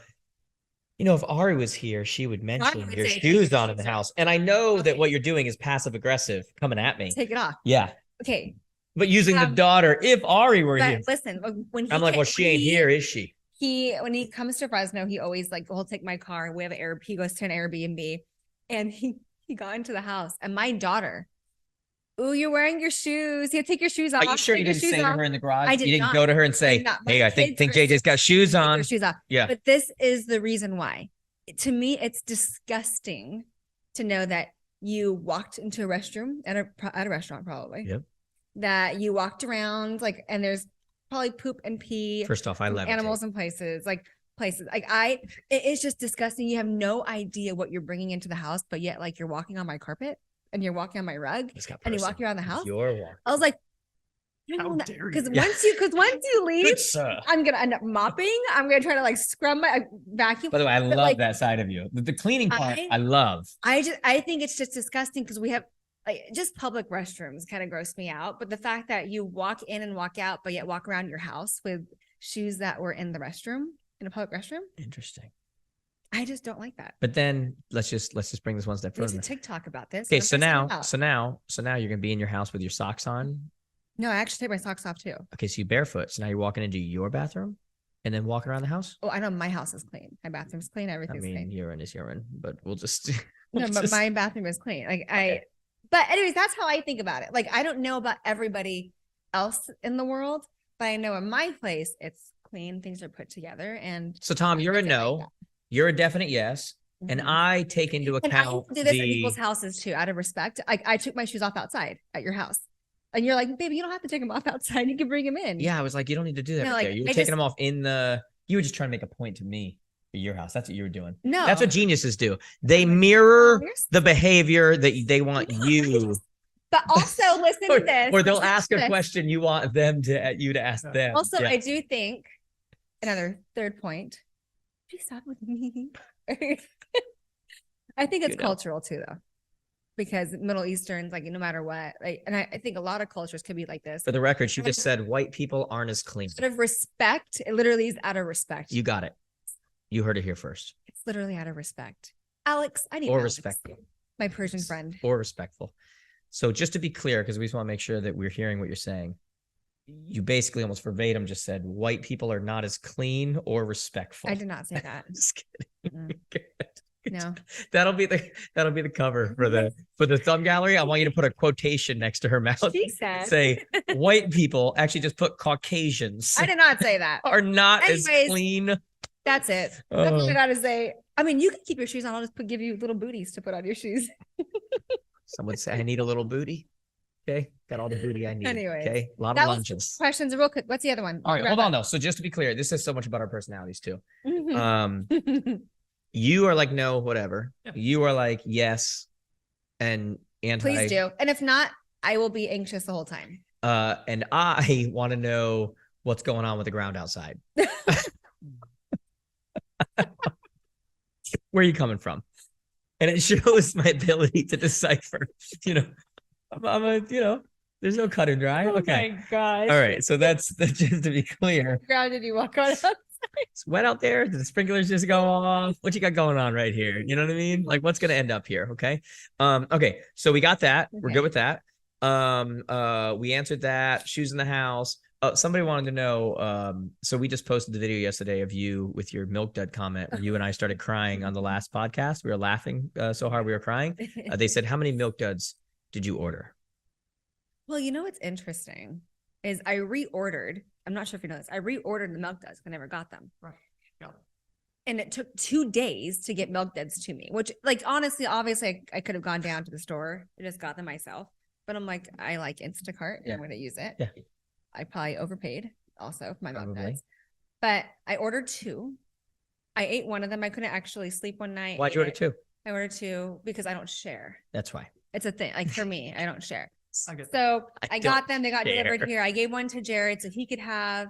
if Ari was here, she would mention would your say, shoes "Take on your in the shoes off." house. And I know that Okay. what you're doing is passive aggressive coming at me. Take it off. Yeah. Okay, But using the daughter, if Ari were here, but listen, when he I'm like, ca- well, she when ain't he- here, is she? When he comes to Fresno, he always he'll take my car. We have he goes to an Airbnb, and he got into the house, and my daughter, ooh, you're wearing your shoes. You take your shoes off. Are you sure you Take your didn't shoes say to off. her in the garage? I did You didn't not. go to her and say, did not. My hey, I think kids are JJ's got shoes Take on. your shoes off. Yeah. But this is the reason why. To me, it's disgusting to know that you walked into a restroom at a restaurant, probably. Yep. That you walked around and there's probably poop and pee. First off, I from love animals and places. It's just disgusting. You have no idea what you're bringing into the house, but yet you're walking on my carpet and you're walking on my rug and you walk around the house. You're walking. I was like, How dare Because you? once you leave, Good sir. I'm gonna end up mopping. I'm gonna try to like scrub my vacuum. By the way, I But, love like, that side of you. The cleaning part, I love. I think it's just disgusting because we have like just public restrooms kind of gross me out. But the fact that you walk in and walk out, but yet walk around your house with shoes that were in the restroom, in a public restroom, Interesting. I just don't like that. But then let's just bring this one step There's further. a TikTok about this. Okay, and I'm gonna send it out. so now you're gonna be in your house with your socks on. No, I actually take my socks off too. Okay, so you barefoot. So now you're walking into your bathroom and then walking around the house. Oh, I know my house is clean. My bathroom's clean. I Everything's mean, clean. urine is urine, but we'll just No, but my bathroom is clean. But anyways, that's how I think about it. Like, I don't know about everybody else in the world, but I know in my place, it's clean. Things are put together. And So Tom, you're a no. You're a definite yes. And I take into and I account do this at people's houses too, out of respect. I took my shoes off outside at your house. And you're like, baby, you don't have to take them off outside. You can bring them in. Yeah, I was like, you don't need to do that. No, Right like, there. You were taking them off in the. You were just trying to make a point to me for your house. That's what you were doing. No, That's what geniuses do. They mirror the behavior that they want you. But also listen to this. Or they'll ask a question you want you to ask them. Also, Yeah. I do think another third point. Please stop with me. I think it's cultural too, though, because Middle Easterns, like no matter what, like, and I think a lot of cultures could be like this. For the record, she just said white people aren't as clean. Out of respect, it literally is out of respect. You got it. You heard it here first. It's literally out of respect. Alex, I need Or Alex, respectful. my Persian friend. Or respectful. So just to be clear, because we just want to make sure that we're hearing what you're saying, you basically almost verbatim just said white people are not as clean or respectful. I did not say that. Just kidding. No. That'll be the cover for the thumb gallery. I want you to put a quotation next to her mouth. She said, say white people, actually just put Caucasians. I did not say that. Are not Anyways, as clean. That's it. That's what I gotta say. I mean, you can keep your shoes on. I'll just give you little booties to put on your shoes. Some would say I need a little booty. Okay. Got all the booty I need. Anyways, okay. A lot of lunges. Questions real quick. What's the other one? All right, hold on though. So just to be clear, this says so much about our personalities too. You are like, no, whatever. Yeah. You are like, yes. And anti. Please do. And if not, I will be anxious the whole time. And I want to know what's going on with the ground outside. Where are you coming from? And it shows my ability to decipher, there's no cut and dry. Okay. Oh my gosh. All right. So that's just to be clear. Ground did you walk on outside? It's wet out there. Did the sprinklers just go off? What you got going on right here? You know what I mean? Like what's going to end up here? Okay. Okay. So we got that. Okay. We're good with that. We answered that. Shoes in the house. Somebody wanted to know. So we just posted the video yesterday of you with your milk dud comment where you and I started crying on the last podcast. We were laughing so hard we were crying. They said, how many milk duds did you order? Well, you know what's interesting is I reordered. I'm not sure if you know this. I reordered the milk duds. I never got them. Right. Yeah. And it took 2 days to get milk duds to me, which like, honestly, obviously I could have gone down to the store and just got them myself, but I'm like, I like Instacart and I'm going to use it. Yeah. I probably overpaid also for my milk duds, but I ordered 2. I ate one of them. I couldn't actually sleep one night. Why'd you order 2? I ordered 2 because I don't share. That's why. It's a thing. Like for me, I don't share. So I got them. They got delivered here. I gave one to Jared so he could have.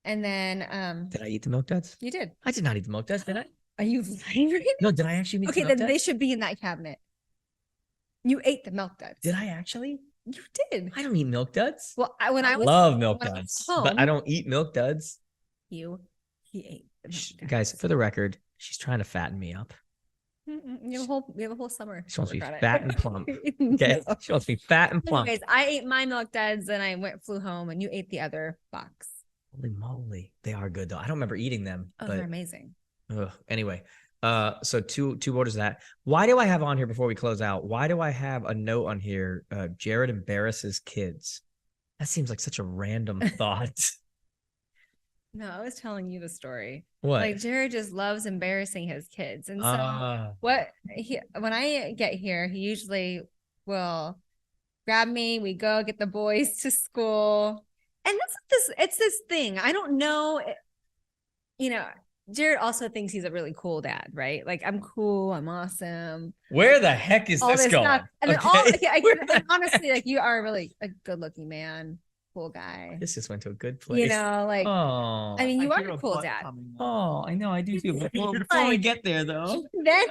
And then did I eat the milk duds? You did. I did not eat the milk duds, did I? Are you lying right now? No, did I actually eat Okay, then they should be in that cabinet. You ate the milk duds. Did I actually? You did. I don't eat milk duds. Well, I love milk duds, but I don't eat milk duds. He ate the milk duds. Guys, for the record, she's trying to fatten me up. We have a whole summer. She wants to be fat and plump. Okay. No. She wants to be fat and plump. Anyways, I ate my milk duds and I flew home and you ate the other box. Holy moly. They are good though. I don't remember eating them. Oh, they're amazing. Anyway, so two orders of that. Why do I have on here before we close out? Why do I have a note on here? Jared embarrasses kids. That seems like such a random thought. No, I was telling you the story. What? Like Jared just loves embarrassing his kids. And so when I get here, he usually will grab me. We go get the boys to school. And it's this thing. I don't know. Jared also thinks he's a really cool dad, right? Like I'm cool. I'm awesome. Where the heck is this going? Stuff. And then honestly, like you are really a good looking man. cool guy. This just went to a good place. You know, like, oh, I mean, you hear are a a cool butt dad. coming up. oh, I know, I do too. But before we Like- get there, though, Then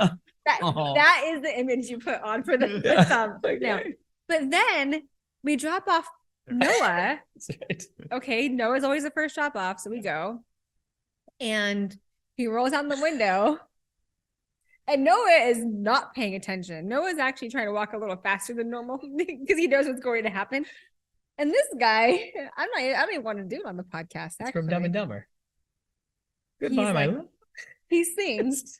Oh. that is the image you put on for the thumb. Okay. No. But then we drop off Noah. That's right. Okay, Noah's always the first drop off, so we go. And he rolls down the window. And Noah is not paying attention. Noah's actually trying to walk a little faster than normal because he knows what's going to happen. And this guy, I don't even want to do it on the podcast. It's Actually, from Dumb and Dumber. He's Goodbye, my like- love. he sings,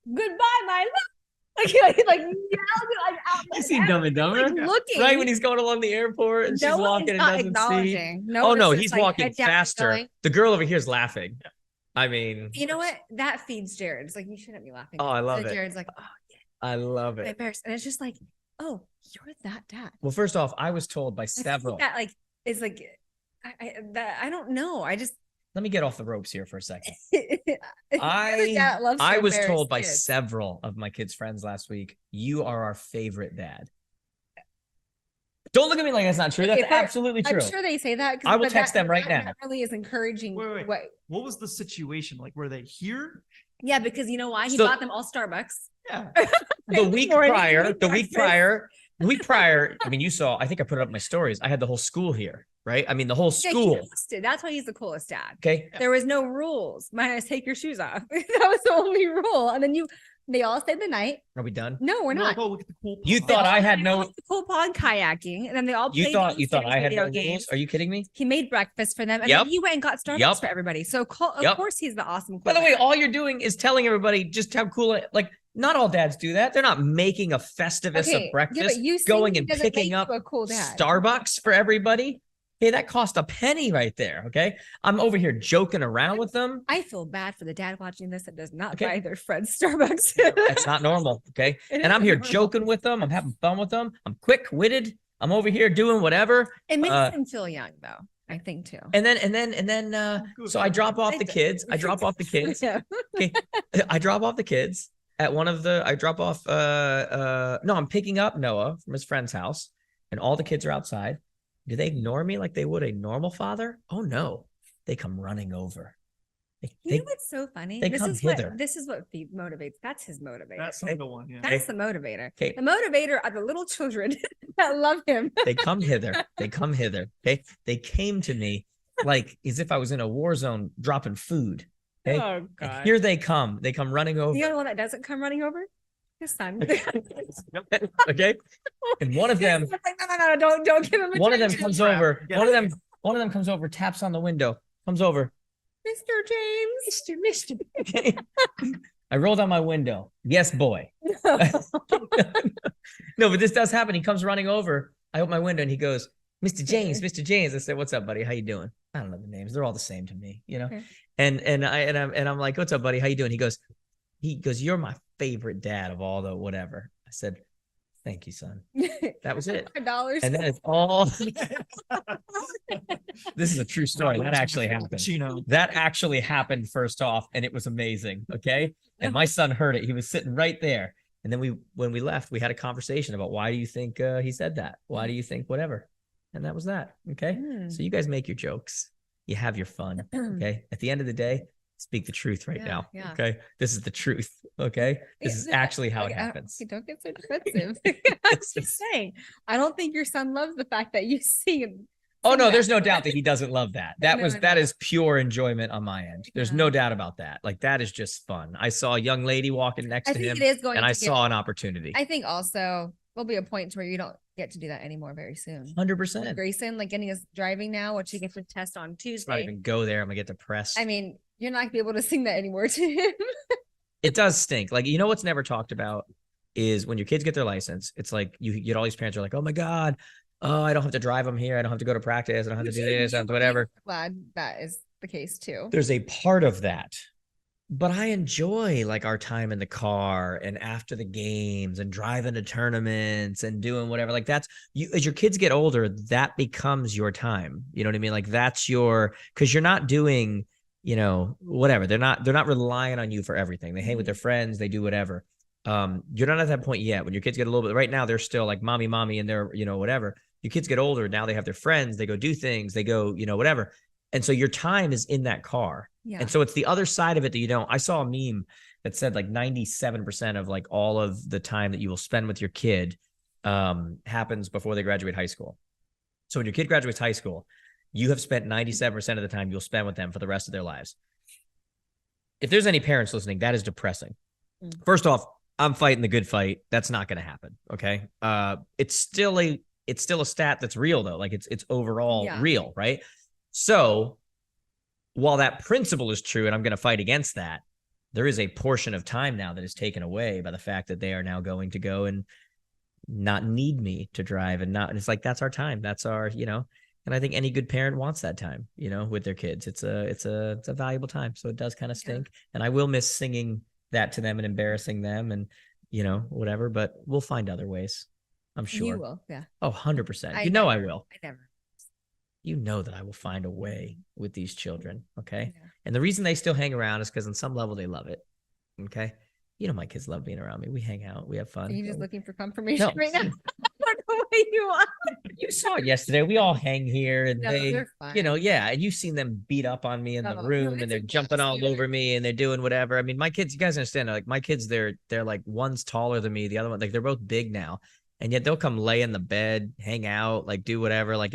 "Goodbye, my love." Like, he like yells it like out. You see Dumb and Dumber? like looking. Right when he's going along the airport and she's Noah walking is and not doesn't see. acknowledging. Oh Noah's no, just, he's like, walking head down faster. going. The girl over here is laughing. I mean, You know what? That feeds Jared. It's like, you shouldn't be laughing. oh, I love So it. Jared's like, oh, I love I'm it. embarrassed. And it's just like, oh, you're that dad. Well, first off, I was told by I think several. that like is like, I don't know. I just Let me get off the ropes here for a second. Every dad loves to I was embarrass told by kids. several of my kids' friends last week, you are our favorite dad. Don't look at me like that's not true. That's Okay, but absolutely true. I'm sure they say that. I will but text them right that now. Really is encouraging. Wait. What? What was the situation? Like, were they here? Yeah, because you know why? He So- bought them all Starbucks. Yeah. the week Morning prior, the week breakfast. prior, I mean, you saw, I think I put it up in my stories. I had the whole school here, right? I mean, the whole Yeah, he school. hosted. That's why he's the coolest dad. Okay. There was no rules. Minus take your shoes off. That was the only rule. And then they all stayed the night. Are we done? No, we're You're not. like, oh, look at the cool. You pond. thought I had They no, all went to pool pond kayaking, and then they all played. you thought I had no video rules? Are you kidding me? He made breakfast for them, and Yep. then he went and got Starbucks Yep. for everybody. So of Yep. course he's the awesome. By the cool way, dad. all you're doing is telling everybody just how cool, like, not all dads do that. They're not making a Festivus Okay, of breakfast, yeah, but you going singing and doesn't picking make up you a cool dad. Starbucks for everybody. Hey, that cost a penny right there. Okay. I'm over here joking around with them. I feel bad for the dad watching this that does not Okay. buy their friends Starbucks. That's not normal. Okay. It And I'm isn't here normal. joking with them. I'm having fun with them. I'm quick-witted. I'm over here doing whatever. It makes Uh, him feel young, though. I think too. And then, Good. so I drop off I the do. kids. I drop off the kids. Yeah. I drop off the kids at I drop off, no, I'm picking up Noah from his friend's house and all the kids are outside. Do they ignore me like they would a normal father? Oh no, they come running over. You know what's so funny? they come hither. This is what motivates. That's his motivator. That's the one. Yeah. That's the motivator. Okay. The motivator are the little children that love him. They come hither. They come hither. Okay. They came to me like as if I was in a war zone dropping food. Okay. Oh And here they come. They come running over. The only one that doesn't come running over, his son. Okay. And one of them, He's like, no, don't give him. one of them attention. comes over. Yeah. One of them comes over, taps on the window, comes over. Mr. James. Mister. Okay. I roll down my window. Yes, boy. No, but this does happen. He comes running over. I open my window and he goes, Mr. James, Mr. James. I said, what's up, buddy? How you doing? I don't know the names. They're all the same to me, you know? Okay. And I'm like, what's up, buddy? How you doing? He goes, you're my favorite dad of all the whatever. I said, thank you, son. That was it. $5. And then it's all this is a true story. That actually happened. Cappuccino. That actually happened first off, and it was amazing. Okay. And my son heard it. He was sitting right there. And then when we left, we had a conversation about why do you think he said that? Why do you think whatever? And that was that. Okay. Mm. So you guys make your jokes. You have your fun. Okay. At the end of the day, speak the truth right Yeah, now. yeah. Okay. This is the truth. Okay. This is actually how it happens. Don't get so defensive. I'm just saying. I don't think your son loves the fact that you sing. Oh no, that. there's no doubt that he doesn't love that. That No. that is pure enjoyment on my end. There's Yeah. no doubt about that. Like that is just fun. I saw a young lady walking next I to think him it is going and to I get- saw an opportunity. I think also there'll be a point to where you don't get to do that anymore very soon. 100%. Grayson, like getting us driving now, which he gets to test on Let's not Tuesday. even go there. I'm gonna get depressed. I mean, you're not gonna be able to sing that anymore to him. It does stink. Like, you know what's never talked about is when your kids get their license, it's like you get all these parents are like, oh my God, oh, I don't have to drive them here. I don't have to go to practice. I don't have to do this, I don't have to whatever. Glad that is the case too. There's a part of that. But I enjoy like our time in the car and after the games and driving to tournaments and doing whatever. Like that's you as your kids get older, that becomes your time. You know what I mean? Like that's because you're not doing, whatever. They're not relying on you for everything. They hang with their friends, they do whatever. You're not at that point yet. When your kids get a little bit right now, they're still like mommy, and they're, whatever. your kids get older. Now they have their friends, they go do things, they go, whatever. And so your time is in that car. Yeah. And so it's the other side of it that you don't. I saw a meme that said like 97% of like all of the time that you will spend with your kid happens before they graduate high school. So when your kid graduates high school, you have spent 97% of the time you'll spend with them for the rest of their lives. If there's any parents listening, that is depressing. First off, I'm fighting the good fight. That's not going to happen. Okay. It's still a stat that's real though. Like it's overall real, right? So while that principle is true, and I'm going to fight against that, there is a portion of time now that is taken away by the fact that they are now going to go and not need me to drive and it's like, that's our time. That's our, and I think any good parent wants that time, with their kids. It's a valuable time. So it does kind of stink. And I will miss singing that to them and embarrassing them and, whatever, but we'll find other ways. I'm sure. You will. Yeah. Oh, 100%. I will. I never. You know that I will find a way with these children. Okay. Yeah. And the reason they still hang around is because on some level they love it. Okay. My kids love being around me. We hang out. We have fun. Are you just looking for confirmation right now? The way you are. You saw it yesterday. We all hang here and they're fine. And you've seen them beat up on me in the room and they're jumping all over me and they're doing whatever. I mean, my kids, you guys understand, like my kids, they're like one's taller than me. The other one, like they're both big now. And yet they'll come lay in the bed, hang out, like do whatever. Like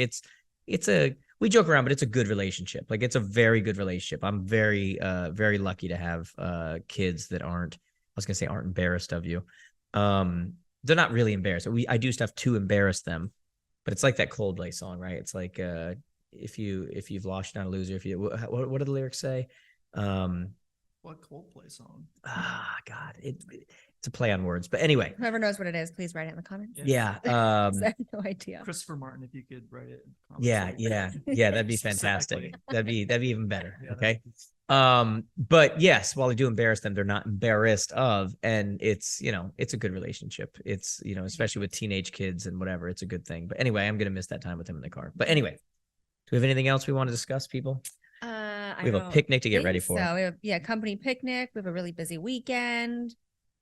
we joke around, but it's a good relationship. Like it's a very good relationship. I'm very, very lucky to have kids that aren't embarrassed of you. They're not really embarrassed. I do stuff to embarrass them, but it's like that Coldplay song, right? It's like, if you've lost, you're not a loser. What do the lyrics say? What Coldplay song? God, it's a play on words, but anyway, whoever knows what it is, please write it in the comments. Yeah. I have no idea. Christopher Martin, if you could write it in the comments. Yeah, that'd be fantastic. That'd be even better. Okay. But yes, while I do embarrass them, they're not embarrassed of, and it's a good relationship. It's especially with teenage kids and whatever, it's a good thing. But anyway, I'm gonna miss that time with them in the car. But anyway, do we have anything else we want to discuss, people? We have a picnic to get ready for. So we have company picnic. We have a really busy weekend.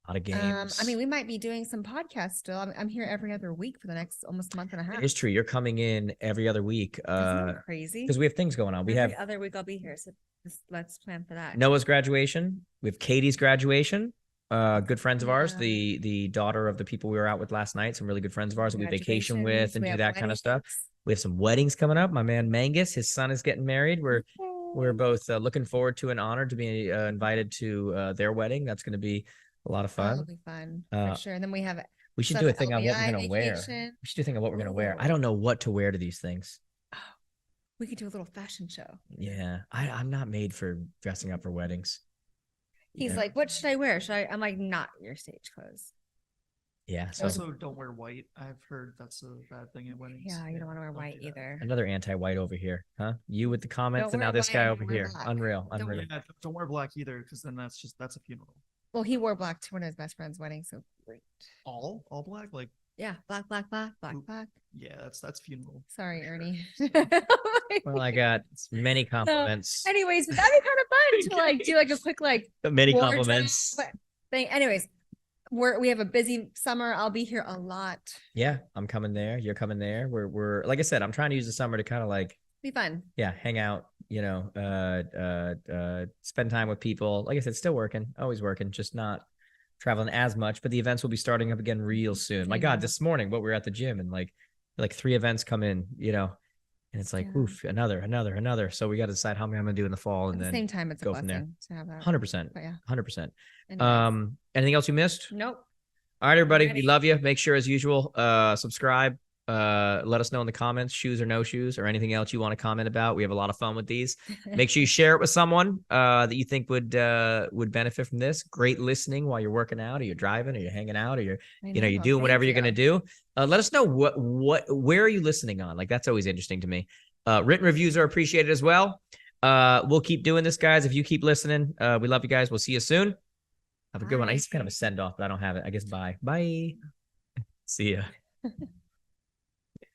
A lot of games. We might be doing some podcasts still. I'm here every other week for the next almost month and a half. It's true. You're coming in every other week. Isn't that crazy? Because we have things going on. Every other week I'll be here. So let's plan for that. Noah's graduation. We have Katie's graduation. Good friends of ours. The daughter of the people we were out with last night. Some really good friends of ours that we vacation with and do that kind of stuff. We have some weddings coming up. My man Mangus, his son is getting married. We're both looking forward to and honored to be invited to their wedding. That's going to be a lot of fun. That'll be fun for sure. And then we should do a thing on what we're going to wear. We should do a thing on what we're going to wear. I don't know what to wear to these things. Oh, we could do a little fashion show. Yeah. I'm not made for dressing up for weddings. He's like, what should I wear? I'm like, not your stage clothes. Yeah. So also don't wear white. I've heard that's a bad thing at weddings. Yeah, you don't want to wear white either. Another anti-white over here, huh? You with the comments, and now this guy over here. Black. Unreal. Don't wear black either, because then that's a funeral. Well, he wore black to one of his best friend's wedding, so great. All black, like black. Yeah, that's funeral. Sorry, Ernie. Well, I got many compliments. So, anyways, but that'd be kind of fun to like do like a quick many compliments thing. Anyways, we have a busy summer. I'll be here a lot. Yeah, I'm coming there. You're coming there. We're like I said, I'm trying to use the summer to kind of like be fun. Yeah, hang out. Spend time with people. Like I said, still working, always working, just not traveling as much. But the events will be starting up again real soon. My God, this morning, we were at the gym and like 3 events come in, and it's like, oof, another. So we got to decide how many I'm gonna do in the fall, and then same time, it's go a from there. To have that. 100%. Yeah, 100%. Anything else you missed? Nope. All right, everybody, we love you. Make sure, as usual, subscribe. Let us know in the comments, shoes or no shoes, or anything else you want to comment about. We have a lot of fun with these. Make sure you share it with someone that you think would benefit from this. Great listening while you're working out, or you're driving, or you're hanging out, or you're doing whatever you're gonna do. Let us know where are you listening on? Like, that's always interesting to me. Written reviews are appreciated as well. We'll keep doing this, guys. If you keep listening, we love you guys. We'll see you soon. Have a good one. I used to kind of a send off, but I don't have it. I guess bye. See ya.